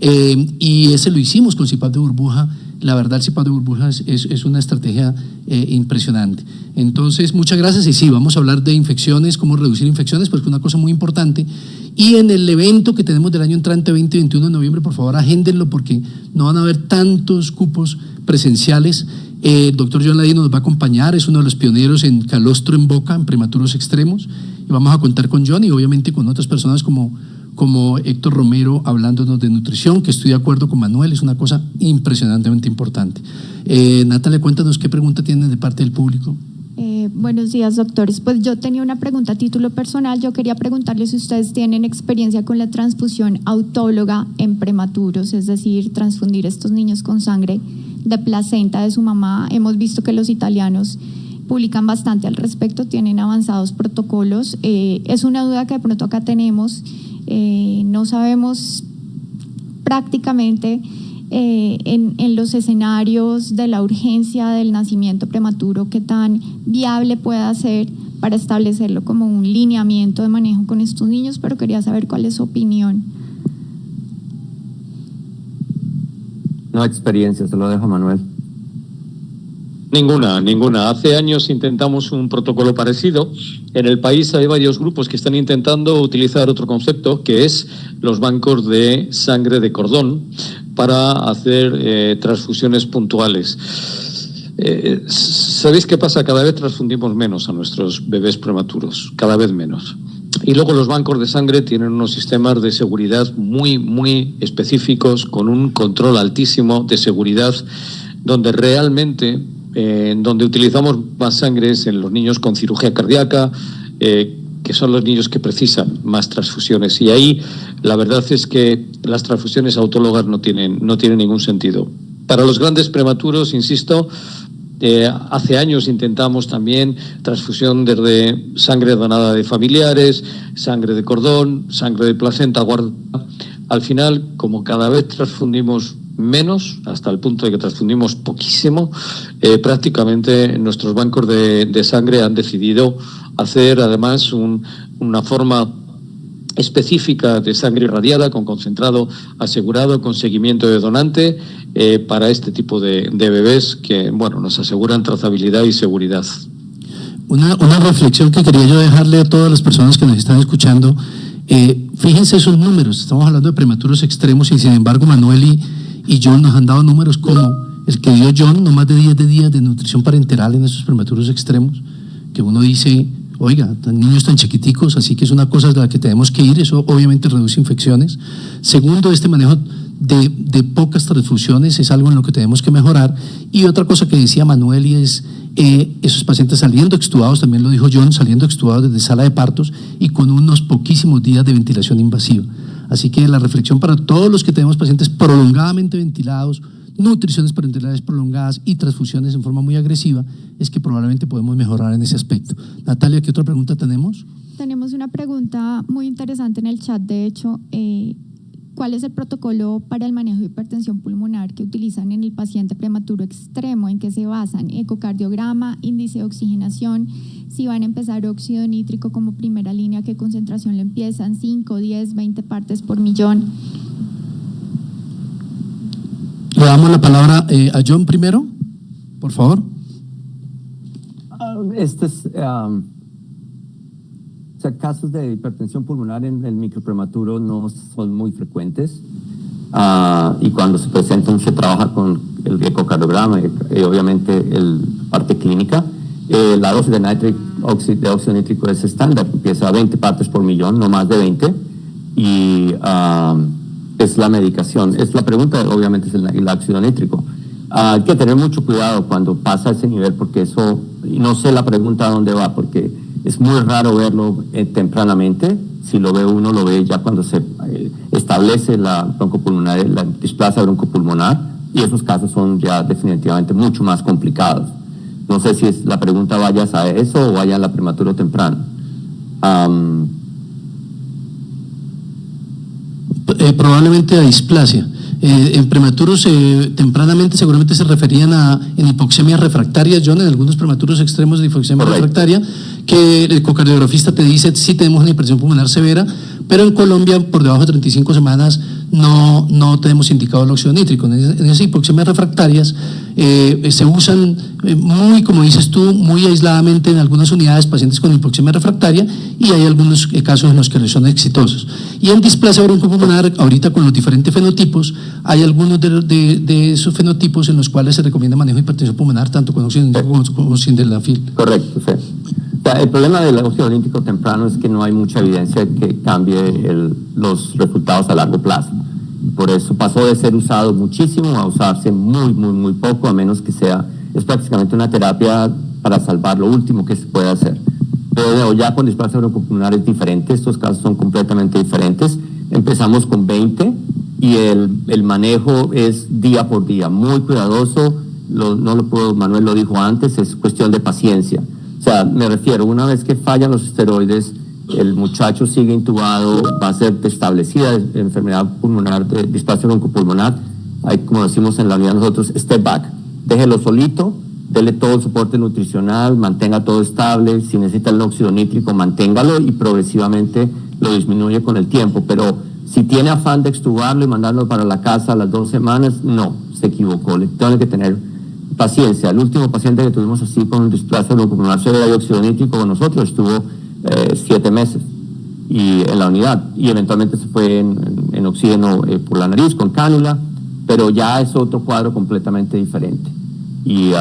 y ese lo hicimos con CPAP de burbuja. La verdad, el CPAP de burbuja es una estrategia impresionante. Entonces, muchas gracias. Y sí, vamos a hablar de infecciones, cómo reducir infecciones, pues es una cosa muy importante. Y en el evento que tenemos del año entrante, 20-21 de noviembre, por favor, agéndenlo porque no van a haber tantos cupos presenciales. El doctor John Ladino nos va a acompañar, es uno de los pioneros en calostro en boca, en prematuros extremos. Y vamos a contar con John y obviamente con otras personas como Héctor Romero hablándonos de nutrición, que estoy de acuerdo con Manuel, es una cosa impresionantemente importante. Natalia, cuéntanos qué pregunta tienen de parte del público. Buenos días, doctores. Pues yo tenía una pregunta a título personal. Yo quería preguntarles si ustedes tienen experiencia con la transfusión autóloga en prematuros, es decir, transfundir estos niños con sangre de placenta de su mamá. Hemos visto que los italianos publican bastante al respecto, tienen avanzados protocolos. Es una duda que de pronto acá tenemos. No sabemos prácticamente en los escenarios de la urgencia del nacimiento prematuro qué tan viable pueda ser para establecerlo como un lineamiento de manejo con estos niños, pero quería saber cuál es su opinión. No experiencia, se lo dejo a Manuel. Ninguna. Hace años intentamos un protocolo parecido. En el país hay varios grupos que están intentando utilizar otro concepto, que es los bancos de sangre de cordón para hacer transfusiones puntuales. ¿Sabéis qué pasa? Cada vez transfundimos menos a nuestros bebés prematuros, cada vez menos. Y luego los bancos de sangre tienen unos sistemas de seguridad muy específicos, con un control altísimo de seguridad, donde realmente donde utilizamos más sangre es en los niños con cirugía cardíaca, que son los niños que precisan más transfusiones. Y ahí la verdad es que las transfusiones autólogas no tienen ningún sentido. Para los grandes prematuros, insisto, hace años intentamos también transfusión desde sangre donada de familiares, sangre de cordón, sangre de placenta guardada. Al final, como cada vez transfundimos menos, hasta el punto de que transfundimos poquísimo, prácticamente nuestros bancos de sangre han decidido hacer además una forma específica de sangre irradiada con concentrado asegurado, con seguimiento de donante, para este tipo de bebés que, bueno, nos aseguran trazabilidad y seguridad. Una reflexión que quería yo dejarle a todas las personas que nos están escuchando. Fíjense esos números, estamos hablando de prematuros extremos y sin embargo Manuel y John nos han dado números como el que dio John, no más de 10 días de nutrición parenteral en esos prematuros extremos, que uno dice, oiga, niños tan chiquiticos, así que es una cosa de la que tenemos que ir, eso obviamente reduce infecciones. Segundo, este manejo de pocas transfusiones es algo en lo que tenemos que mejorar. Y otra cosa que decía Manuel, y es esos pacientes saliendo extubados, también lo dijo John, saliendo extubados desde sala de partos y con unos poquísimos días de ventilación invasiva. Así que la reflexión para todos los que tenemos pacientes prolongadamente ventilados, nutriciones parenterales prolongadas y transfusiones en forma muy agresiva, es que probablemente podemos mejorar en ese aspecto. Natalia, ¿qué otra pregunta tenemos? Tenemos una pregunta muy interesante en el chat, de hecho, ¿cuál es el protocolo para el manejo de hipertensión pulmonar que utilizan en el paciente prematuro extremo? ¿En qué se basan? Ecocardiograma, índice de oxigenación, si van a empezar óxido nítrico como primera línea, ¿qué concentración le empiezan? 5, 10, 20 partes por millón. Le damos la palabra a John primero, por favor. Casos de hipertensión pulmonar en el microprematuro no son muy frecuentes, y cuando se presentan se trabaja con el ecocardiograma y obviamente la parte clínica. La dosis de óxido nítrico es estándar, empieza a 20 partes por millón, no más de 20, y es la medicación. Es la pregunta, obviamente, es el óxido nítrico. Hay que tener mucho cuidado cuando pasa ese nivel, porque eso, no sé la pregunta a dónde va, porque es muy raro verlo tempranamente. Si lo ve uno, lo ve ya cuando se establece la broncopulmonar, la displasia broncopulmonar, y esos casos son ya definitivamente mucho más complicados. No sé si la pregunta vaya a eso o vaya a la prematuro temprano. Probablemente a displasia. En prematuros tempranamente seguramente se referían en hipoxemia refractaria, John, en algunos prematuros extremos de hipoxemia refractaria, que el ecocardiografista te dice sí tenemos una hipertensión pulmonar severa, pero en Colombia por debajo de 35 semanas no tenemos indicado el óxido nítrico. En esas hipoxemias refractarias se usan muy, como dices tú, muy aisladamente en algunas unidades pacientes con hipoxemia refractaria, y hay algunos casos en los que son exitosos. Y en displasia broncopulmonar, ahorita con los diferentes fenotipos, hay algunos de esos fenotipos en los cuales se recomienda manejo de hipertensión pulmonar tanto con óxido nítrico como sin sildenafil. Correcto, sí. El problema del óxido nítrico temprano es que no hay mucha evidencia que cambie los resultados a largo plazo. Por eso pasó de ser usado muchísimo a usarse muy, muy, muy poco, a menos que es prácticamente una terapia para salvar lo último que se puede hacer. Pero ya con displasia broncopulmonar es diferente, estos casos son completamente diferentes. Empezamos con 20 y el manejo es día por día, muy cuidadoso. Manuel lo dijo antes, es cuestión de paciencia. O sea, me refiero, una vez que fallan los esteroides, el muchacho sigue intubado, va a ser establecida enfermedad pulmonar, de displasia broncopulmonar. Hay, como decimos en la unidad nosotros, step back. Déjelo solito, dele todo el soporte nutricional, mantenga todo estable. Si necesita el óxido nítrico, manténgalo y progresivamente lo disminuye con el tiempo. Pero si tiene afán de extubarlo y mandarlo para la casa a las 2 semanas, no, se equivocó. Le tiene que tener paciencia. El último paciente que tuvimos así con displasia broncopulmonar severa y óxido nítrico con nosotros estuvo 7 meses y en la unidad, y eventualmente se fue en oxígeno por la nariz con cánula, pero ya es otro cuadro completamente diferente. Y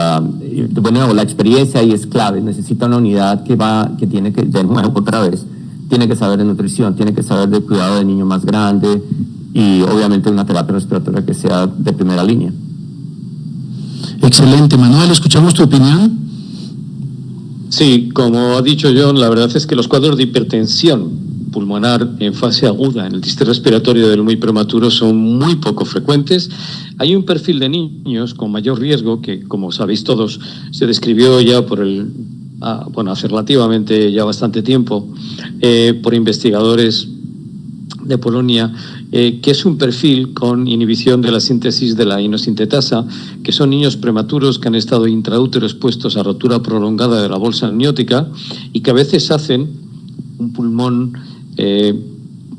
bueno, la experiencia ahí es clave. Necesita una unidad que tiene que, de nuevo otra vez, tiene que saber de nutrición, tiene que saber de cuidado del niño más grande y obviamente una terapia respiratoria que sea de primera línea. Excelente. Manuel, ¿escuchamos tu opinión? Sí, como ha dicho John, la verdad es que los cuadros de hipertensión pulmonar en fase aguda en el sistema respiratorio del muy prematuro son muy poco frecuentes. Hay un perfil de niños con mayor riesgo que, como sabéis todos, se describió ya hace relativamente ya bastante tiempo por investigadores de Polonia, que es un perfil con inhibición de la síntesis de la inosintetasa, que son niños prematuros que han estado intraútero expuestos a rotura prolongada de la bolsa amniótica y que a veces hacen un pulmón,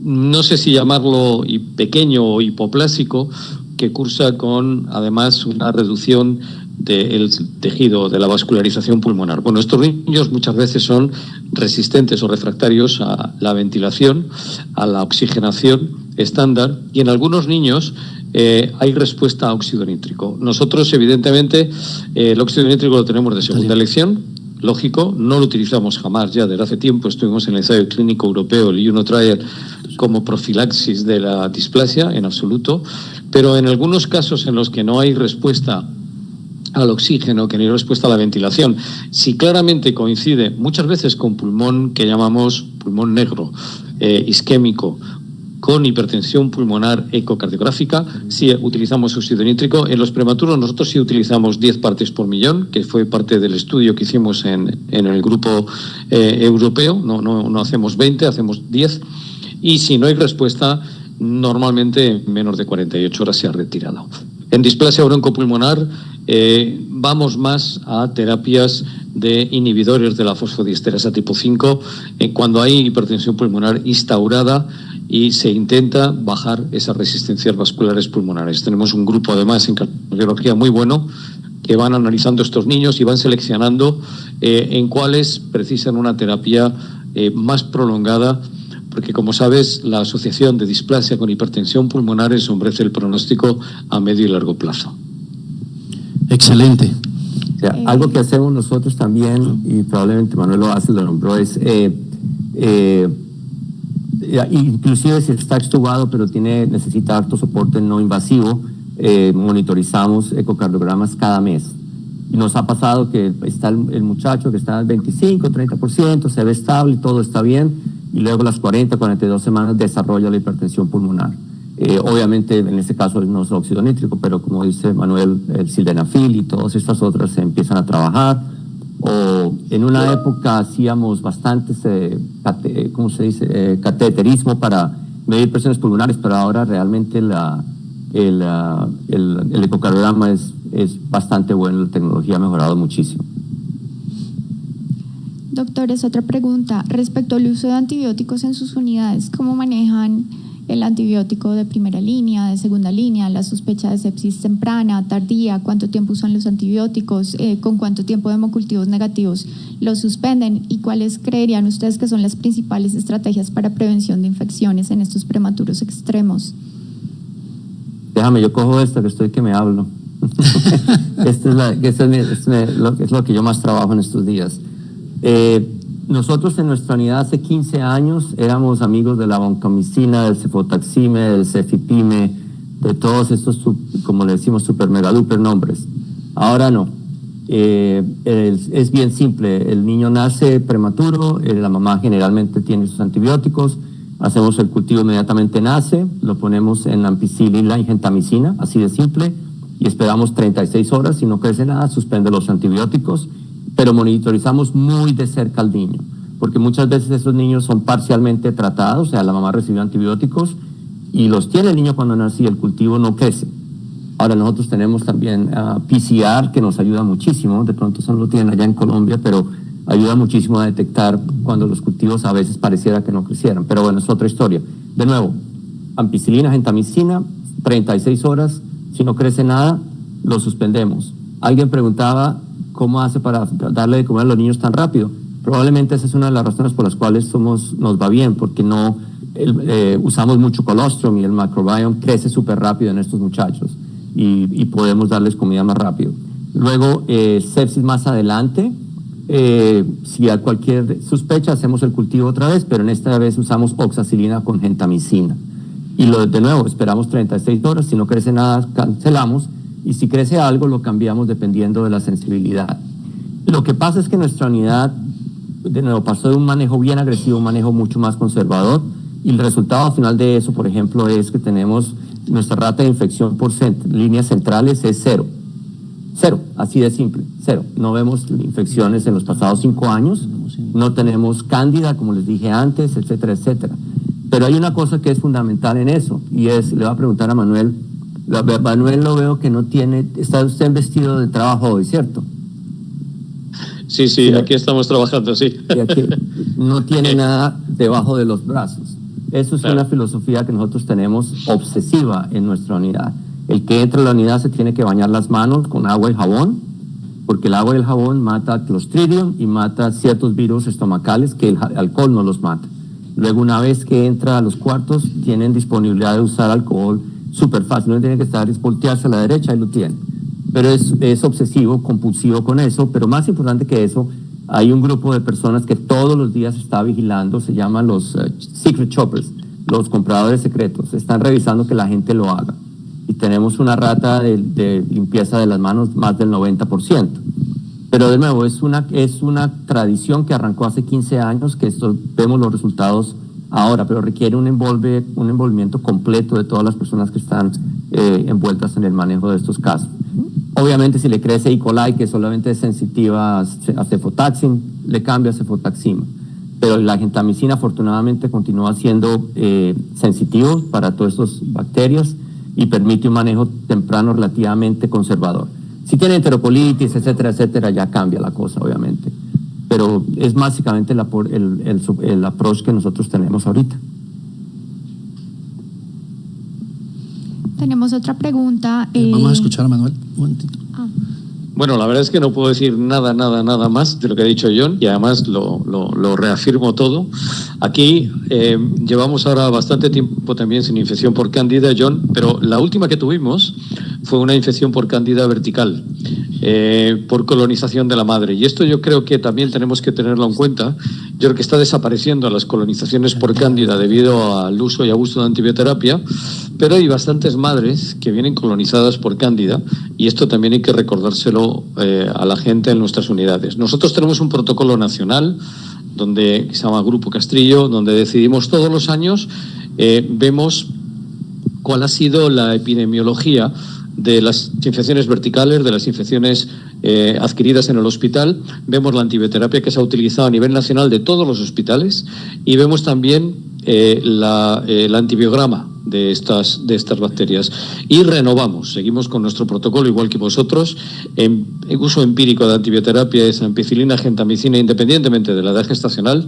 no sé si llamarlo pequeño o hipoplásico, que cursa con además una reducción del tejido, de la vascularización pulmonar. Bueno, estos niños muchas veces son resistentes o refractarios a la ventilación, a la oxigenación estándar, y en algunos niños hay respuesta a óxido nítrico. Nosotros, evidentemente, el óxido nítrico lo tenemos de segunda elección, lógico, no lo utilizamos jamás ya desde hace tiempo. Estuvimos en el ensayo clínico europeo, el UNO Trial, como profilaxis de la displasia, en absoluto, pero en algunos casos en los que no hay respuesta al oxígeno, que no hay respuesta a la ventilación, si claramente coincide muchas veces con pulmón que llamamos pulmón negro, isquémico, con hipertensión pulmonar ecocardiográfica, sí utilizamos óxido nítrico. En los prematuros nosotros sí utilizamos 10 partes por millón, que fue parte del estudio que hicimos en el grupo europeo. No hacemos 20, hacemos 10. Y si no hay respuesta, normalmente en menos de 48 horas se ha retirado. En displasia broncopulmonar vamos más a terapias de inhibidores de la fosfodiesterasa tipo 5 cuando hay hipertensión pulmonar instaurada y se intenta bajar esas resistencias vasculares pulmonares. Tenemos un grupo además en cardiología muy bueno que van analizando estos niños y van seleccionando en cuáles precisan una terapia más prolongada, porque como sabes, la asociación de displasia con hipertensión pulmonar ensombrece el pronóstico a medio y largo plazo. Excelente. O sea, algo que hacemos nosotros también, y probablemente Manuel lo nombró, es inclusive si está extubado pero necesita harto soporte no invasivo, monitorizamos ecocardiogramas cada mes. Y nos ha pasado que está el muchacho que está al 25, 30%, se ve estable, todo está bien, y luego a las 40, 42 semanas desarrolla la hipertensión pulmonar. Obviamente en este caso no es óxido nítrico, pero como dice Manuel, el sildenafil y todas estas otras se empiezan a trabajar. O en una época hacíamos bastantes, ¿cómo se dice? Cateterismo para medir presiones pulmonares, pero ahora realmente el ecocardiograma es bastante bueno, la tecnología ha mejorado muchísimo. Doctores, otra pregunta. Respecto al uso de antibióticos en sus unidades, ¿cómo manejan el antibiótico de primera línea, de segunda línea, la sospecha de sepsis temprana, tardía? ¿Cuánto tiempo usan los antibióticos? ¿Con cuánto tiempo de hemocultivos negativos los suspenden? ¿Y cuáles creerían ustedes que son las principales estrategias para prevención de infecciones en estos prematuros extremos? Déjame, yo cojo esta que estoy que me hablo. Es lo que yo más trabajo en estos días. Nosotros en nuestra unidad hace 15 años éramos amigos de la vancomicina, del cefotaxime, del cefipime, de todos estos, como le decimos, super mega duper nombres. Ahora no. Es bien simple. El niño nace prematuro, la mamá generalmente tiene sus antibióticos, hacemos el cultivo inmediatamente nace, lo ponemos en ampicilina y gentamicina, así de simple, y esperamos 36 horas. Si no crece nada, suspende los antibióticos, pero monitorizamos muy de cerca al niño, porque muchas veces esos niños son parcialmente tratados, o sea, la mamá recibió antibióticos y los tiene el niño cuando nace y el cultivo no crece. Ahora nosotros tenemos también PCR, que nos ayuda muchísimo, de pronto eso no lo tienen allá en Colombia, pero ayuda muchísimo a detectar cuando los cultivos a veces pareciera que no crecieran, pero bueno, es otra historia. De nuevo, ampicilina, gentamicina, 36 horas, si no crece nada, lo suspendemos. Alguien preguntaba cómo hace para darle de comer a los niños tan rápido. Probablemente esa es una de las razones por las cuales nos va bien, porque no usamos mucho colostrum y el microbiome crece súper rápido en estos muchachos y podemos darles comida más rápido. Luego, sepsis más adelante, si hay cualquier sospecha hacemos el cultivo otra vez, pero en esta vez usamos oxacilina con gentamicina. Y de nuevo, esperamos 36 horas, si no crece nada, cancelamos, y si crece algo, lo cambiamos dependiendo de la sensibilidad. Lo que pasa es que nuestra unidad, de nuevo, pasó de un manejo bien agresivo a un manejo mucho más conservador, y el resultado final de eso, por ejemplo, es que tenemos nuestra rata de infección por líneas centrales es 0. 0, así de simple, 0. No vemos infecciones en los pasados 5 años, no tenemos cándida, como les dije antes, etcétera, etcétera. Pero hay una cosa que es fundamental en eso, y es, le voy a preguntar a Manuel. Manuel, lo veo que no tiene, está usted vestido de trabajo hoy, ¿cierto? Sí, aquí estamos trabajando, sí. Y aquí no tiene nada debajo de los brazos. Eso es una filosofía que nosotros tenemos obsesiva en nuestra unidad. El que entra a la unidad se tiene que bañar las manos con agua y jabón, porque el agua y el jabón mata Clostridium y mata ciertos virus estomacales que el alcohol no los mata. Luego, una vez que entra a los cuartos, tienen disponibilidad de usar alcohol súper fácil, no tiene que estar, es voltearse a la derecha y lo tiene. Pero es obsesivo, compulsivo con eso, pero más importante que eso, hay un grupo de personas que todos los días está vigilando, se llaman los secret shoppers, los compradores secretos, están revisando que la gente lo haga. Y tenemos una rata de limpieza de las manos más del 90%. Pero de nuevo, es una tradición que arrancó hace 15 años, que vemos los resultados ahora, pero requiere un envolvimiento completo de todas las personas que están envueltas en el manejo de estos casos. Obviamente, si le crece E. coli, que solamente es sensitiva a cefotaxim, le cambia a cefotaxima. Pero la gentamicina, afortunadamente, continúa siendo sensitivo para todas estas bacterias y permite un manejo temprano relativamente conservador. Si tiene enterocolitis, etcétera, etcétera, ya cambia la cosa, obviamente. Pero es básicamente el approach que nosotros tenemos ahorita. Tenemos otra pregunta. Vamos a escuchar a Manuel. Un momentito. Bueno, la verdad es que no puedo decir nada más de lo que ha dicho John, y además lo reafirmo todo. Aquí llevamos ahora bastante tiempo también sin infección por cándida, John, pero la última que tuvimos fue una infección por cándida vertical, por colonización de la madre. Y esto yo creo que también tenemos que tenerlo en cuenta. Yo creo que está desapareciendo las colonizaciones por cándida debido al uso y abuso de antibioterapia, pero hay bastantes madres que vienen colonizadas por cándida, y esto también hay que recordárselo a la gente en nuestras unidades. Nosotros tenemos un protocolo nacional que se llama Grupo Castrillo, donde decidimos todos los años, vemos cuál ha sido la epidemiología de las infecciones verticales, de las infecciones adquiridas en el hospital. Vemos la antibioterapia que se ha utilizado a nivel nacional de todos los hospitales, y vemos también el antibiograma de estas bacterias, y seguimos con nuestro protocolo igual que vosotros. En uso empírico de antibioterapia es ampicilina, gentamicina, independientemente de la edad gestacional,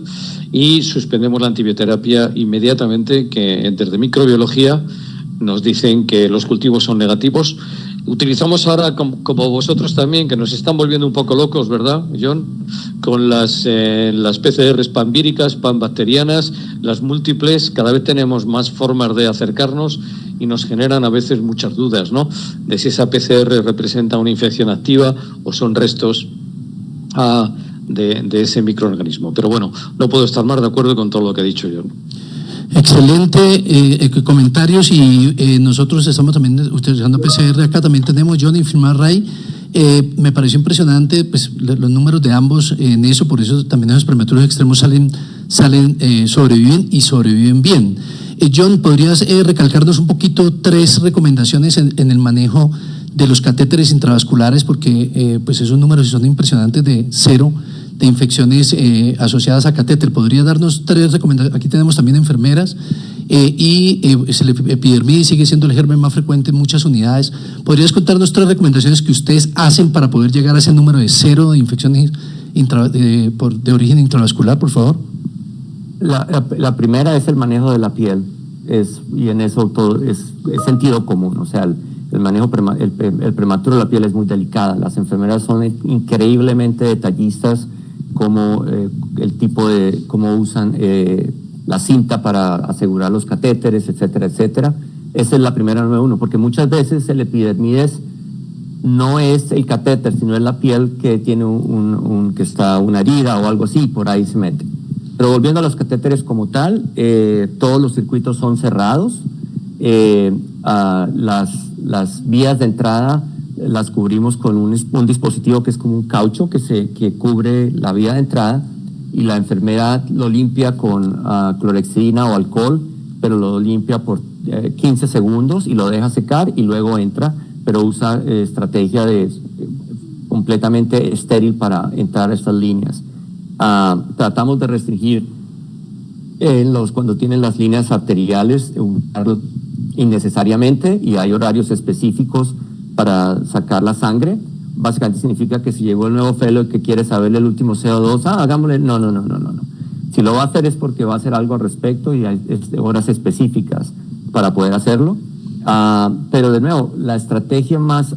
y suspendemos la antibioterapia inmediatamente que desde microbiología nos dicen que los cultivos son negativos. Utilizamos ahora, como vosotros también, que nos están volviendo un poco locos, ¿verdad, John? Con las PCRs panvíricas, panbacterianas, las múltiples, cada vez tenemos más formas de acercarnos y nos generan a veces muchas dudas, ¿no? De si esa PCR representa una infección activa o son restos de ese microorganismo. Pero bueno, no puedo estar más de acuerdo con todo lo que ha dicho John. Excelente comentarios, y nosotros estamos también utilizando PCR. Acá también tenemos John y Filmar Ray. Me pareció impresionante pues, los números de ambos en eso, por eso también esos prematuros extremos sobreviven bien. John, ¿podrías recalcarnos un poquito 3 recomendaciones en el manejo de los catéteres intravasculares? Porque pues esos números son impresionantes, de 0 de infecciones asociadas a catéter. ¿Podría darnos 3 recomendaciones? Aquí tenemos también enfermeras y el epidermidis sigue siendo el germen más frecuente en muchas unidades. ¿Podrías contarnos 3 recomendaciones que ustedes hacen para poder llegar a ese número de 0 de infecciones de origen intravascular, por favor? La primera es el manejo de la piel, y en eso todo es sentido común. O sea, el manejo el prematuro de la piel es muy delicada. Las enfermeras son increíblemente detallistas, como el tipo de cómo usan la cinta para asegurar los catéteres, etcétera, etcétera. Esa es la primera número 1, porque muchas veces el epidermides no es el catéter, sino es la piel que tiene que está una herida o algo así, por ahí se mete. Pero volviendo a los catéteres como tal, todos los circuitos son cerrados. Las vías de entrada las cubrimos con un dispositivo que es como un caucho que cubre la vía de entrada, y la enfermera lo limpia con clorexidina o alcohol, pero lo limpia por 15 segundos y lo deja secar y luego entra, pero usa estrategia completamente estéril para entrar a estas líneas. Tratamos de restringir cuando tienen las líneas arteriales, innecesariamente, y hay horarios específicos para sacar la sangre. Básicamente significa que si llegó el nuevo fellow que quiere saber el último CO2, hagámosle. No. Si lo va a hacer es porque va a hacer algo al respecto, y hay horas específicas para poder hacerlo. Pero de nuevo, la estrategia más,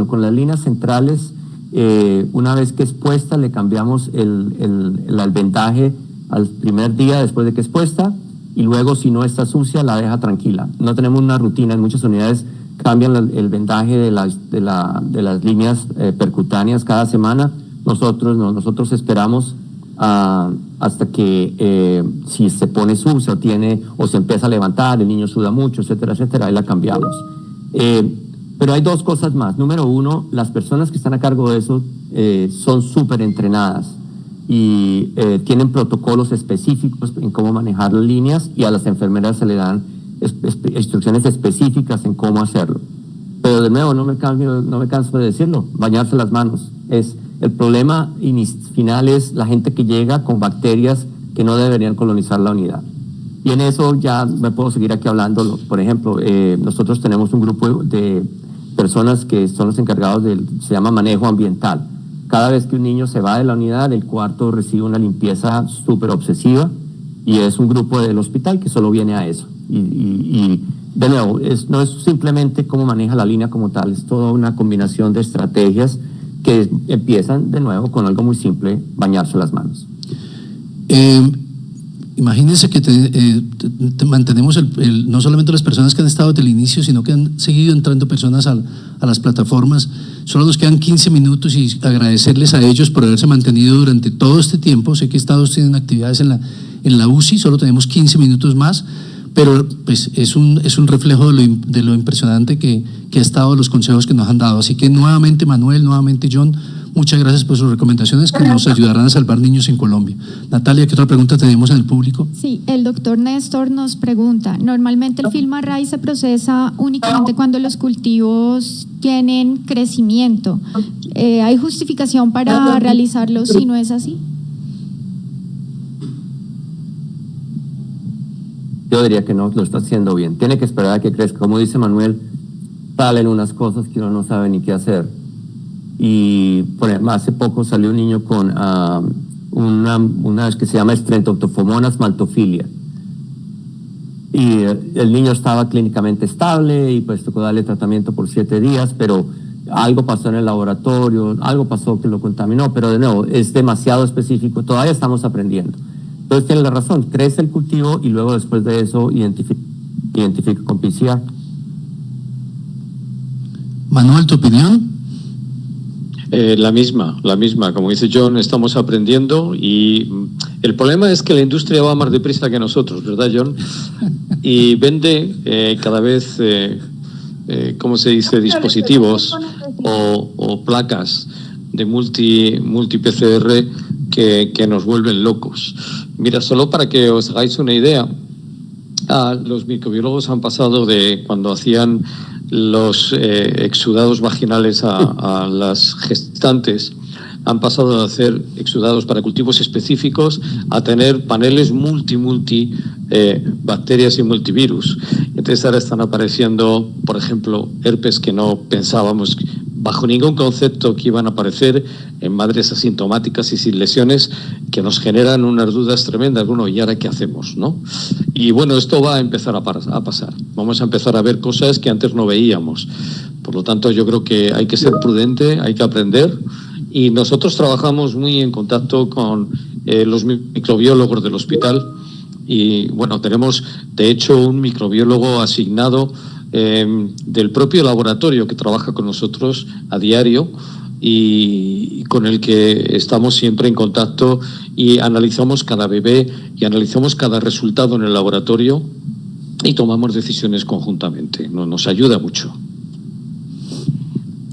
con las líneas centrales, una vez que es puesta, le cambiamos el vendaje al primer día después de que es puesta, y luego si no está sucia la deja tranquila. No tenemos una rutina, en muchas unidades cambian el vendaje de las líneas percutáneas cada semana. Nosotros esperamos hasta que si se pone sucia o se empieza a levantar, el niño suda mucho, etcétera, etcétera, ahí la cambiamos. Pero hay dos cosas más. Número uno, las personas que están a cargo de eso son súper entrenadas y tienen protocolos específicos en cómo manejar las líneas, y a las enfermeras se le dan instrucciones específicas en cómo hacerlo. Pero de nuevo, no me canso de decirlo, bañarse las manos. El problema final es la gente que llega con bacterias que no deberían colonizar la unidad. Y en eso ya me puedo seguir aquí hablando. Por ejemplo, nosotros tenemos un grupo de personas que son los encargados se llama manejo ambiental. Cada vez que un niño se va de la unidad, el cuarto recibe una limpieza súper obsesiva, y es un grupo del hospital que solo viene a eso. Y de nuevo, no es simplemente cómo maneja la línea como tal, es toda una combinación de estrategias que empiezan de nuevo con algo muy simple: bañarse las manos. Imagínense que mantenemos no solamente las personas que han estado desde el inicio, sino que han seguido entrando personas a las plataformas. Solo nos quedan 15 minutos y agradecerles a ellos por haberse mantenido durante todo este tiempo. Sé que Estados tienen actividades en la UCI, solo tenemos 15 minutos más, pero pues es un reflejo de lo impresionante que ha estado los consejos que nos han dado. Así que nuevamente Manuel, nuevamente John, muchas gracias por sus recomendaciones que nos ayudarán a salvar niños en Colombia. Natalia, ¿qué otra pregunta tenemos en el público? Sí, el doctor Néstor nos pregunta, normalmente el FilmArray se procesa únicamente cuando los cultivos tienen crecimiento. ¿Hay justificación para realizarlo si no es así? Yo diría que no lo está haciendo bien. Tiene que esperar a que crezca. Como dice Manuel, salen unas cosas que uno no sabe ni qué hacer. Y por ejemplo, hace poco salió un niño con una que se llama Estreptococcus maltophilia. Y el niño estaba clínicamente estable y pues tocó darle tratamiento por 7 días, pero algo pasó en el laboratorio, algo pasó que lo contaminó, pero de nuevo, es demasiado específico, todavía estamos aprendiendo. Entonces tiene la razón, crece el cultivo y luego después de eso identifica con PCR. Manuel, ¿tu opinión? La misma, como dice John, estamos aprendiendo, y el problema es que la industria va más deprisa que nosotros, ¿verdad, John? Y vende cada vez, ¿cómo se dice?, dispositivos o placas de multi-PCR que nos vuelven locos. Mira, solo para que os hagáis una idea, los microbiólogos han pasado de cuando hacían los exudados vaginales a las gestantes, han pasado de hacer exudados para cultivos específicos a tener paneles multi bacterias y multivirus. Entonces ahora están apareciendo, por ejemplo, herpes que no pensábamos bajo ningún concepto que iban a aparecer en madres asintomáticas y sin lesiones, que nos generan unas dudas tremendas. Bueno, ¿y ahora qué hacemos, no? Y bueno, esto va a empezar a pasar. Vamos a empezar a ver cosas que antes no veíamos. Por lo tanto, yo creo que hay que ser prudente, hay que aprender. Y nosotros trabajamos muy en contacto con los microbiólogos del hospital. Y bueno, tenemos de hecho un microbiólogo asignado del propio laboratorio que trabaja con nosotros a diario y con el que estamos siempre en contacto, y analizamos cada bebé y analizamos cada resultado en el laboratorio y tomamos decisiones conjuntamente. Nos ayuda mucho.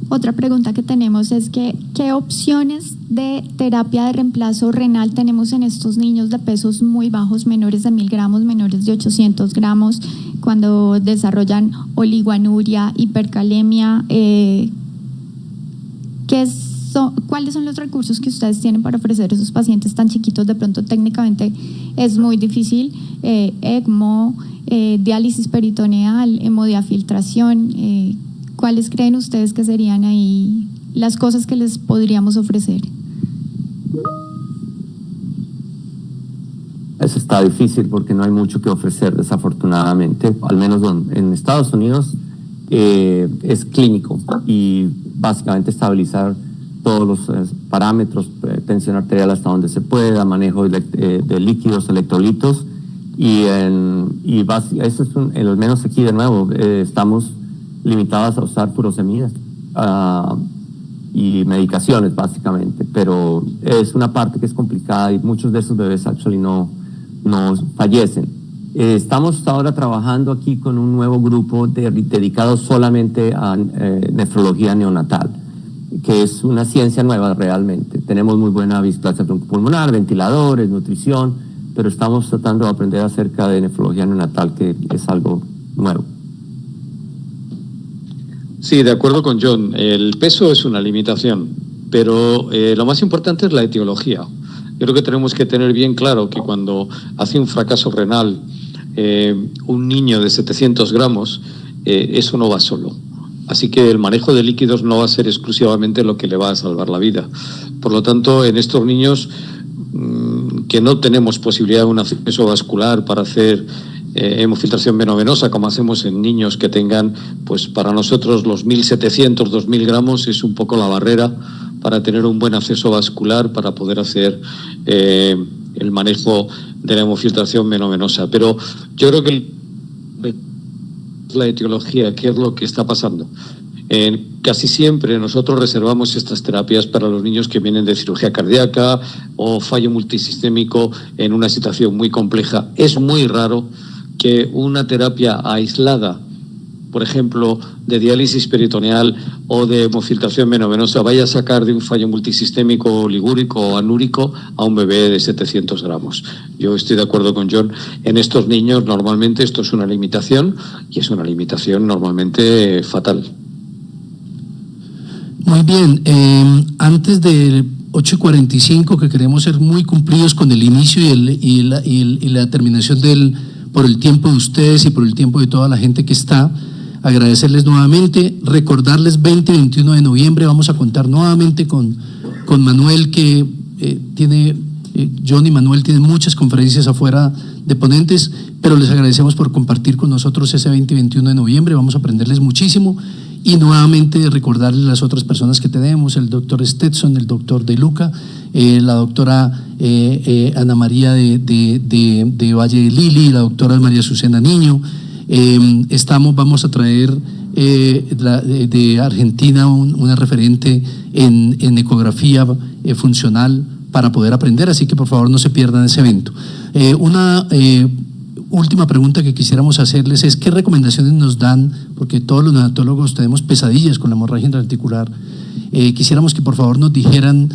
Otra pregunta que tenemos es que ¿qué opciones de terapia de reemplazo renal tenemos en estos niños de pesos muy bajos, menores de 1000 gramos, menores de 800 gramos, cuando desarrollan oligoanuria, hipercalemia? ¿Cuáles son los recursos que ustedes tienen para ofrecer a esos pacientes tan chiquitos? De pronto técnicamente es muy difícil, ECMO, diálisis peritoneal, hemodiafiltración. ¿Cuáles creen ustedes que serían ahí las cosas que les podríamos ofrecer? Eso está difícil porque no hay mucho que ofrecer, desafortunadamente. Al menos en Estados Unidos es clínico y básicamente estabilizar todos los parámetros, tensión arterial hasta donde se pueda, manejo de líquidos, electrolitos, Eso es al menos aquí de nuevo, estamos limitados a usar furosemidas y medicaciones básicamente, pero es una parte que es complicada y muchos de esos bebés actually no fallecen. Estamos ahora trabajando aquí con un nuevo grupo dedicado solamente a nefrología neonatal, que es una ciencia nueva realmente. Tenemos muy buena displasia pulmonar, ventiladores, nutrición, pero estamos tratando de aprender acerca de nefrología neonatal, que es algo nuevo. Sí, de acuerdo con John. El peso es una limitación, pero lo más importante es la etiología. Yo creo que tenemos que tener bien claro que cuando hace un fracaso renal un niño de 700 gramos, eso no va solo. Así que el manejo de líquidos no va a ser exclusivamente lo que le va a salvar la vida. Por lo tanto, en estos niños que no tenemos posibilidad de un acceso vascular para hacer hemofiltración venovenosa, como hacemos en niños que tengan, pues para nosotros los 1.700, 2.000 gramos es un poco la barrera para tener un buen acceso vascular para poder hacer el manejo de la hemofiltración venovenosa. Pero yo creo que la etiología, ¿qué es lo que está pasando? Casi siempre nosotros reservamos estas terapias para los niños que vienen de cirugía cardíaca o fallo multisistémico en una situación muy compleja. Es muy raro que una terapia aislada, por ejemplo, de diálisis peritoneal o de hemofiltración venovenosa, vaya a sacar de un fallo multisistémico ligúrico o anúrico a un bebé de 700 gramos. Yo estoy de acuerdo con John. En estos niños normalmente esto es una limitación y es una limitación normalmente fatal. Muy bien, antes del 8:45, que queremos ser muy cumplidos con el inicio y la terminación por el tiempo de ustedes y por el tiempo de toda la gente que está, agradecerles nuevamente, recordarles 20 y 21 de noviembre, vamos a contar nuevamente con Manuel, que John y Manuel tienen muchas conferencias afuera de ponentes, pero les agradecemos por compartir con nosotros ese 20 y 21 de noviembre, vamos a aprenderles muchísimo. Y nuevamente recordarles las otras personas que tenemos, el doctor Stetson, el doctor De Luca, la doctora Ana María de Valle de Lili, la doctora María Azucena Niño. Vamos a traer de Argentina una referente en ecografía funcional para poder aprender, así que por favor no se pierdan ese evento. Una última pregunta que quisiéramos hacerles es: ¿qué recomendaciones nos dan? Porque todos los neonatólogos tenemos pesadillas con la hemorragia intraarticular. Quisiéramos que por favor nos dijeran,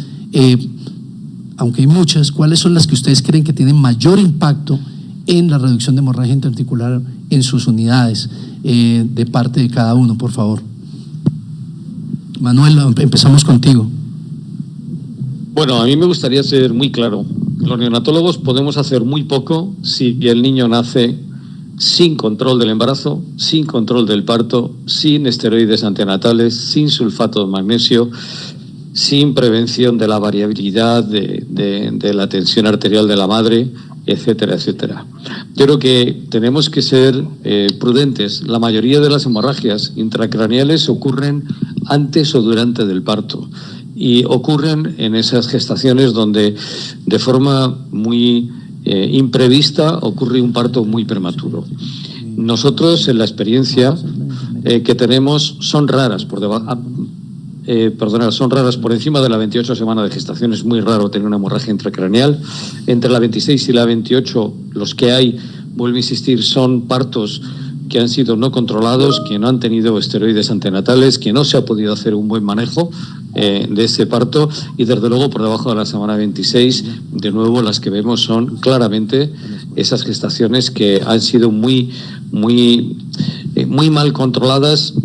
aunque hay muchas, ¿cuáles son las que ustedes creen que tienen mayor impacto en la reducción de hemorragia intraarticular en sus unidades, de parte de cada uno, por favor? Manuel, empezamos contigo. Bueno, a mí me gustaría ser muy claro. Los neonatólogos podemos hacer muy poco si el niño nace sin control del embarazo, sin control del parto, sin esteroides antenatales, sin sulfato de magnesio, sin prevención de la variabilidad de la tensión arterial de la madre, etcétera, etcétera. Yo creo que tenemos que ser prudentes. La mayoría de las hemorragias intracraneales ocurren antes o durante del parto y ocurren en esas gestaciones donde de forma muy imprevista ocurre un parto muy prematuro. Nosotros, en la experiencia que tenemos, son raras son raras por encima de la 28 semana de gestación. Es muy raro tener una hemorragia intracraneal. Entre la 26 y la 28, los que hay, vuelvo a insistir, son partos que han sido no controlados, que no han tenido esteroides antenatales, que no se ha podido hacer un buen manejo de ese parto, y desde luego por debajo de la semana 26, de nuevo las que vemos son claramente esas gestaciones que han sido muy mal controladas,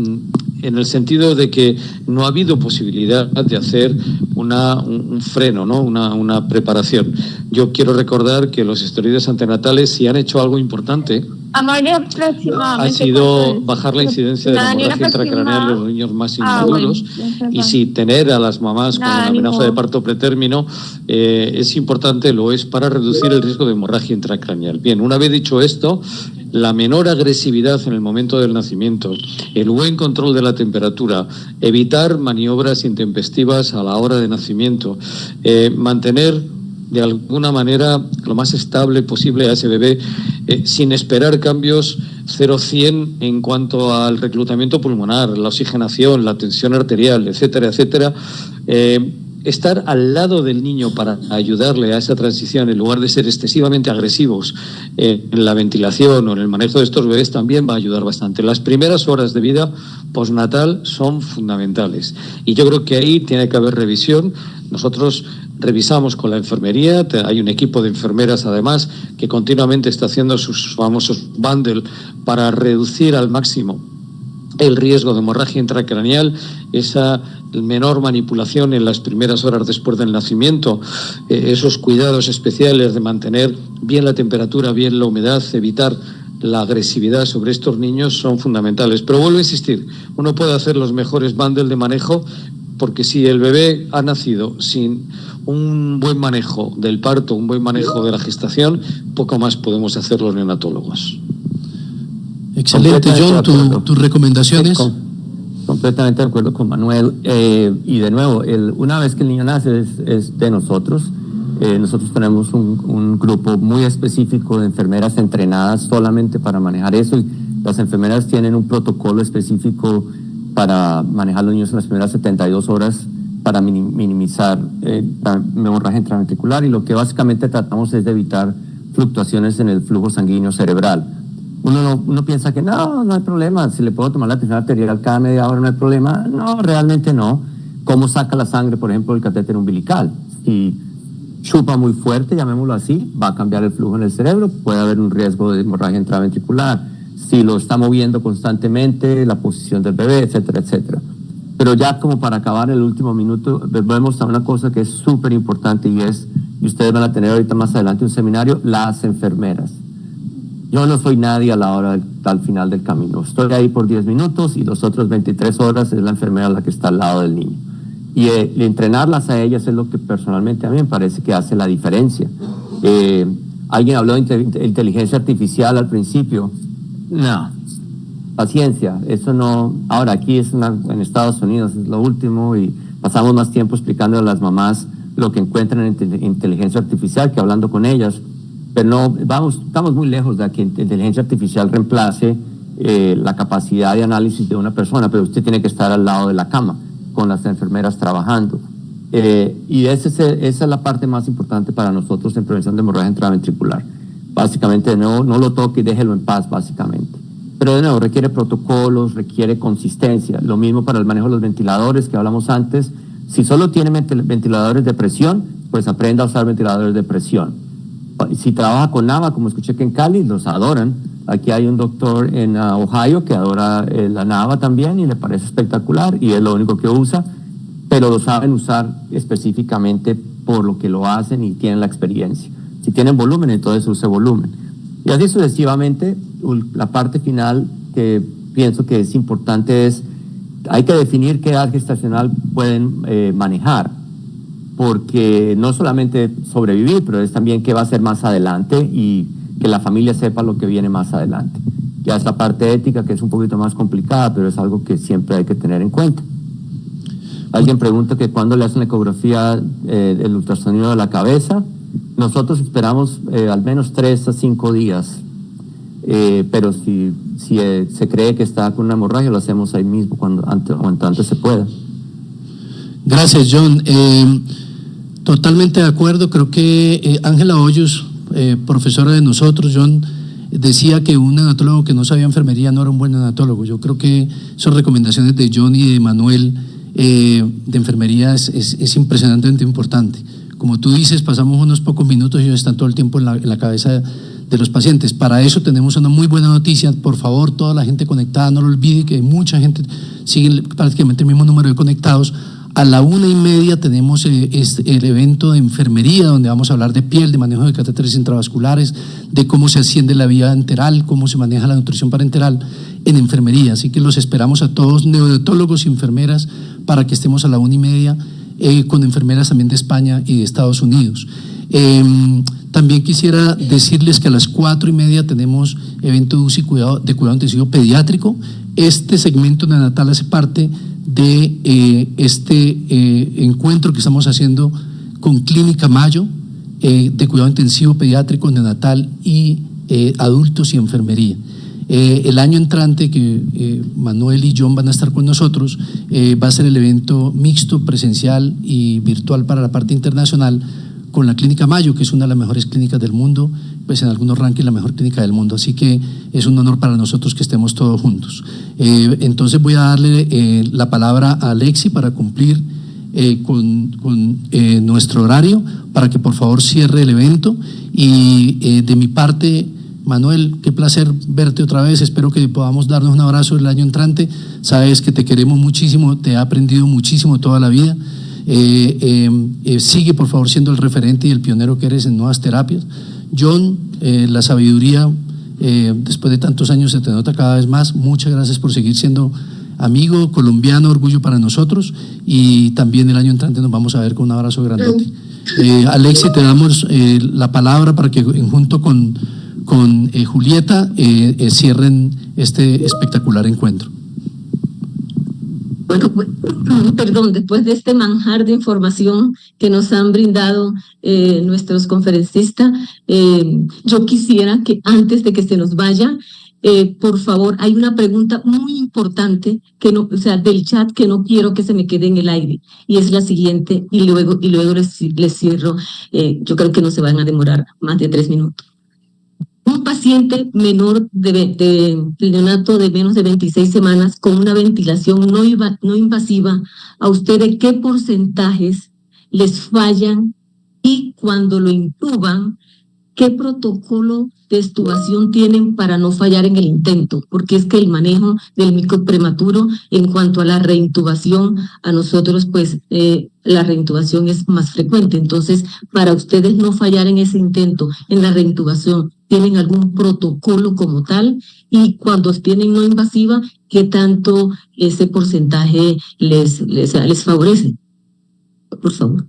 en el sentido de que no ha habido posibilidad de hacer un freno, ¿no? una preparación. Yo quiero recordar que los esteroides antenatales, si han hecho algo importante, ha sido bajar la incidencia de la hemorragia intracraneal en los niños más inmaduros, y si tener a las mamás con una amenaza de parto pretérmino es importante, lo es para reducir el riesgo de hemorragia intracraneal. Bien, una vez dicho esto, la menor agresividad en el momento del nacimiento, el buen control de la temperatura, evitar maniobras intempestivas a la hora de nacimiento, mantener de alguna manera lo más estable posible a ese bebé sin esperar cambios 0-100 en cuanto al reclutamiento pulmonar, la oxigenación, la tensión arterial, etcétera, etcétera. Estar al lado del niño para ayudarle a esa transición, en lugar de ser excesivamente agresivos en la ventilación o en el manejo de estos bebés, también va a ayudar bastante. Las primeras horas de vida postnatal son fundamentales y yo creo que ahí tiene que haber revisión. Nosotros revisamos con la enfermería, hay un equipo de enfermeras además que continuamente está haciendo sus famosos bundle para reducir al máximo el riesgo de hemorragia intracraneal, esa menor manipulación en las primeras horas después del nacimiento, esos cuidados especiales de mantener bien la temperatura, bien la humedad, evitar la agresividad sobre estos niños son fundamentales. Pero vuelvo a insistir, uno puede hacer los mejores bundles de manejo, porque si el bebé ha nacido sin un buen manejo del parto, un buen manejo de la gestación, poco más podemos hacer los neonatólogos. Excelente, John, tus recomendaciones. Completamente de acuerdo con Manuel. Y de nuevo, una vez que el niño nace es de nosotros. Nosotros tenemos un grupo muy específico de enfermeras entrenadas solamente para manejar eso, y las enfermeras tienen un protocolo específico para manejar a los niños en las primeras 72 horas para minimizar la hemorragia intraventricular, y lo que básicamente tratamos es de evitar fluctuaciones en el flujo sanguíneo cerebral. Uno piensa que no hay problema, si le puedo tomar la presión arterial cada media hora no hay problema. No, realmente no. ¿Cómo saca la sangre, por ejemplo, del catéter umbilical? Si chupa muy fuerte, llamémoslo así, va a cambiar el flujo en el cerebro, puede haber un riesgo de hemorragia intraventricular. Si lo está moviendo constantemente, la posición del bebé, etcétera, etcétera. Pero ya como para acabar el último minuto, vemos a una cosa que es súper importante y ustedes van a tener ahorita más adelante un seminario, las enfermeras. Yo no soy nadie al final del camino. Estoy ahí por 10 minutos y los otros 23 horas es la enfermera la que está al lado del niño. Y entrenarlas a ellas es lo que personalmente a mí me parece que hace la diferencia. Alguien habló de inteligencia artificial al principio. No, paciencia, eso no. Ahora aquí en Estados Unidos es lo último y pasamos más tiempo explicando a las mamás lo que encuentran en inteligencia artificial que hablando con ellas. Pero no, estamos muy lejos de que inteligencia artificial reemplace la capacidad de análisis de una persona, pero usted tiene que estar al lado de la cama con las enfermeras trabajando. Y esa es la parte más importante para nosotros en prevención de hemorragia intraventricular. Básicamente, no lo toque y déjelo en paz, básicamente. Pero de nuevo, requiere protocolos, requiere consistencia. Lo mismo para el manejo de los ventiladores que hablamos antes. Si solo tiene ventiladores de presión, pues aprenda a usar ventiladores de presión. Si trabaja con NAVA, como escuché que en Cali, los adoran. Aquí hay un doctor en Ohio que adora la NAVA también y le parece espectacular y es lo único que usa, pero lo saben usar específicamente por lo que lo hacen y tienen la experiencia. Si tienen volumen, entonces use volumen. Y así sucesivamente. La parte final que pienso que es importante es, hay que definir qué edad gestacional pueden manejar, porque no solamente sobrevivir, pero es también qué va a ser más adelante y que la familia sepa lo que viene más adelante. Ya es la parte ética, que es un poquito más complicada, pero es algo que siempre hay que tener en cuenta. Alguien pregunta que cuándo le hacen la ecografía el ultrasonido de la cabeza. Nosotros esperamos al menos 3 a 5 días, pero si se cree que está con una hemorragia, lo hacemos ahí mismo cuanto antes se pueda. Gracias, John. Totalmente de acuerdo. Creo que Ángela Hoyos, profesora de nosotros, John, decía que un neonatólogo que no sabía enfermería no era un buen neonatólogo. Yo creo que son recomendaciones de John y de Manuel de enfermería es impresionantemente importante. Como tú dices, pasamos unos pocos minutos y ellos están todo el tiempo en la cabeza de los pacientes. Para eso tenemos una muy buena noticia. Por favor, toda la gente conectada, no lo olvide que mucha gente sigue prácticamente el mismo número de conectados. A la 1:30 tenemos el evento de enfermería, donde vamos a hablar de piel, de manejo de catéteres intravasculares, de cómo se asciende la vía enteral, cómo se maneja la nutrición parenteral en enfermería. Así que los esperamos a todos, neonatólogos y enfermeras, para que estemos a la 1:30 con enfermeras también de España y de Estados Unidos. También quisiera decirles que a las 4:30 tenemos evento de UCI de cuidado intensivo pediátrico. Este segmento neonatal hace parte de este encuentro que estamos haciendo con Clínica Mayo de cuidado intensivo pediátrico, neonatal y adultos y enfermería. El año entrante que Manuel y John van a estar con nosotros va a ser el evento mixto, presencial y virtual para la parte internacional con la Clínica Mayo, que es una de las mejores clínicas del mundo, pues en algunos rankings la mejor clínica del mundo, así que es un honor para nosotros que estemos todos juntos. Entonces voy a darle la palabra a Alexi para cumplir con nuestro horario, para que por favor cierre el evento y de mi parte, Manuel, qué placer verte otra vez, espero que podamos darnos un abrazo el año entrante, sabes que te queremos muchísimo, te he aprendido muchísimo toda la vida, sigue por favor siendo el referente y el pionero que eres en nuevas terapias. John, la sabiduría después de tantos años se te nota cada vez más, muchas gracias por seguir siendo amigo colombiano, orgullo para nosotros, y también el año entrante nos vamos a ver con un abrazo grandote. Alexi, te damos la palabra para que junto con Julieta cierren este espectacular encuentro. Bueno, perdón, después de este manjar de información que nos han brindado nuestros conferencistas, yo quisiera que antes de que se nos vaya, por favor, hay una pregunta muy importante que no, o sea, del chat que no quiero que se me quede en el aire, y es la siguiente, y luego les cierro. Yo creo que no se van a demorar más de 3 minutos. Un paciente menor de neonato de menos de 26 semanas con una ventilación no invasiva, ¿a ustedes qué porcentajes les fallan? Y cuando lo intuban, ¿qué protocolo de extubación tienen para no fallar en el intento? Porque es que el manejo del micro prematuro en cuanto a la reintubación, a nosotros pues la reintubación es más frecuente. Entonces, para ustedes no fallar en ese intento, en la reintubación, ¿tienen algún protocolo como tal? Y cuando tienen no invasiva, ¿qué tanto ese porcentaje les favorece? Por favor.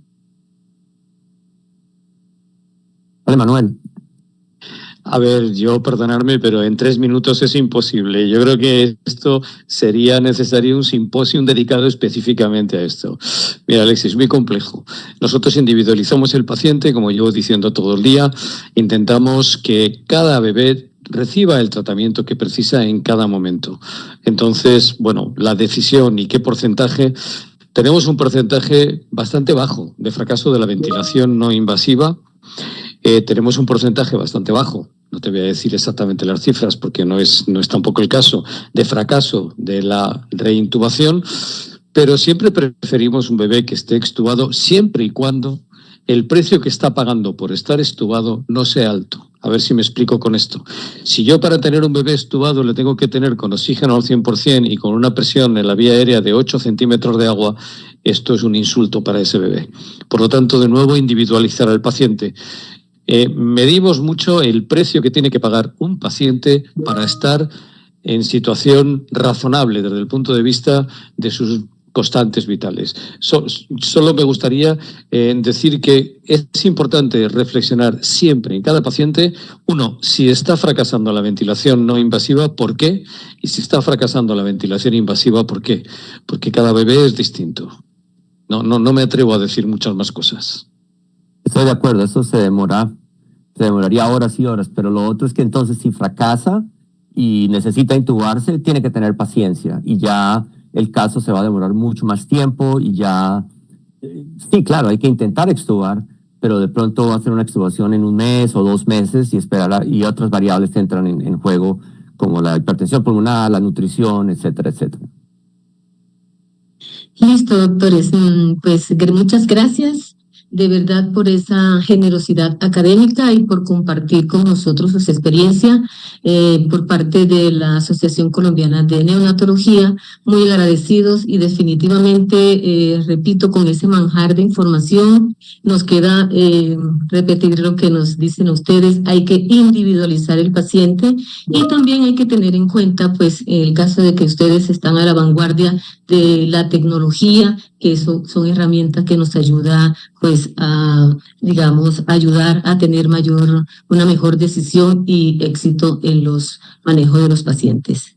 Vale, Manuel. A ver, yo perdonarme, pero en 3 minutos es imposible. Yo creo que esto sería necesario un simposio dedicado específicamente a esto. Mira, Alexis, es muy complejo. Nosotros individualizamos el paciente, como llevo diciendo todo el día, intentamos que cada bebé reciba el tratamiento que precisa en cada momento. Entonces, bueno, la decisión y qué porcentaje. Tenemos un porcentaje bastante bajo de fracaso de la ventilación no invasiva. Tenemos un porcentaje bastante bajo, no te voy a decir exactamente las cifras porque no es tampoco el caso, de fracaso de la reintubación, pero siempre preferimos un bebé que esté extubado siempre y cuando el precio que está pagando por estar extubado no sea alto. A ver si me explico con esto. Si yo para tener un bebé extubado le tengo que tener con oxígeno al 100% y con una presión en la vía aérea de 8 centímetros de agua, esto es un insulto para ese bebé. Por lo tanto, de nuevo, individualizar al paciente. Medimos mucho el precio que tiene que pagar un paciente para estar en situación razonable desde el punto de vista de sus constantes vitales. Solo me gustaría decir que es importante reflexionar siempre en cada paciente, uno, si está fracasando la ventilación no invasiva, ¿por qué? Y si está fracasando la ventilación invasiva, ¿por qué? Porque cada bebé es distinto. No me atrevo a decir muchas más cosas. Estoy de acuerdo, eso se demoraría horas y horas, pero lo otro es que entonces si fracasa y necesita intubarse, tiene que tener paciencia y ya el caso se va a demorar mucho más tiempo y ya, sí, claro, hay que intentar extubar, pero de pronto va a ser una extubación en 1 mes o 2 meses y esperar, y otras variables entran en juego como la hipertensión pulmonar, la nutrición, etcétera, etcétera. Listo, doctores. Pues muchas gracias de verdad por esa generosidad académica y por compartir con nosotros sus experiencias por parte de la Asociación Colombiana de Neonatología. Muy agradecidos y definitivamente, repito, con ese manjar de información nos queda repetir lo que nos dicen ustedes. Hay que individualizar el paciente y también hay que tener en cuenta pues el caso de que ustedes están a la vanguardia de la tecnología, que eso son herramientas que nos ayuda pues a, digamos, ayudar a tener una mejor decisión y éxito en los manejos de los pacientes.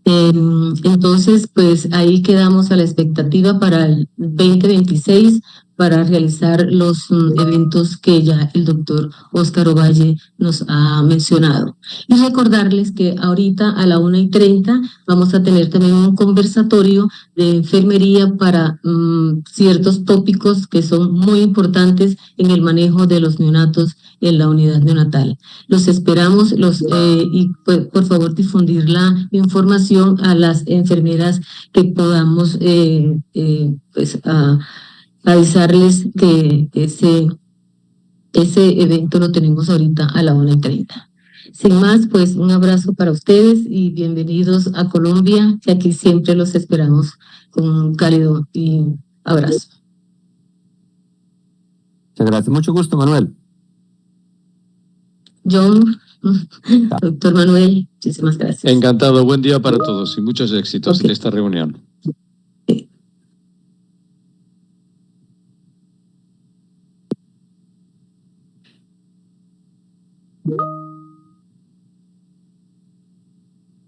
Entonces, pues ahí quedamos a la expectativa para el 2026 para realizar los eventos que ya el doctor Óscar Ovalle nos ha mencionado. Y recordarles que ahorita a la 1:30 vamos a tener también un conversatorio de enfermería para ciertos tópicos que son muy importantes en el manejo de los neonatos en la unidad neonatal. Los esperamos y pues, por favor difundir la información a las enfermeras que podamos pues avisarles que ese evento lo tenemos ahorita a la 1:30. Sin más, pues un abrazo para ustedes y bienvenidos a Colombia, que aquí siempre los esperamos con un cálido abrazo. Muchas gracias. Mucho gusto, Manuel. John, doctor Manuel, muchísimas gracias. Encantado, buen día para todos y muchos éxitos en esta reunión.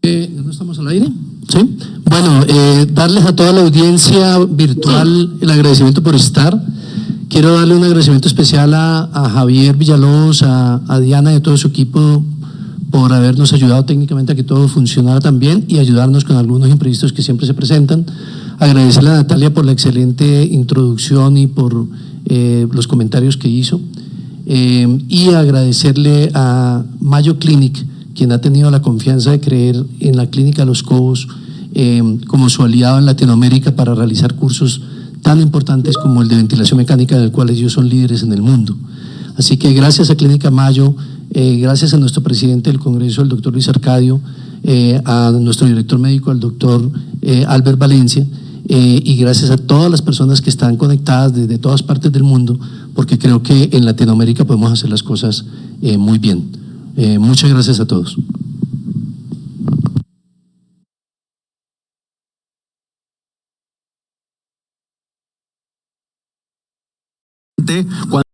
¿No estamos al aire? Sí. Bueno, darles a toda la audiencia virtual el agradecimiento por estar. Quiero darle un agradecimiento especial a Javier Villalobos, a Diana y a todo su equipo por habernos ayudado técnicamente a que todo funcionara tan bien y ayudarnos con algunos imprevistos que siempre se presentan. Agradecerle a Natalia por la excelente introducción y por los comentarios que hizo. Y agradecerle a Mayo Clinic, quien ha tenido la confianza de creer en la Clínica Los Cobos como su aliado en Latinoamérica para realizar cursos tan importantes como el de ventilación mecánica, del cual ellos son líderes en el mundo. Así que gracias a Clínica Mayo, gracias a nuestro presidente del Congreso, el doctor Luis Arcadio, a nuestro director médico, al doctor Albert Valencia, y gracias a todas las personas que están conectadas desde todas partes del mundo, porque creo que en Latinoamérica podemos hacer las cosas muy bien. Muchas gracias a todos.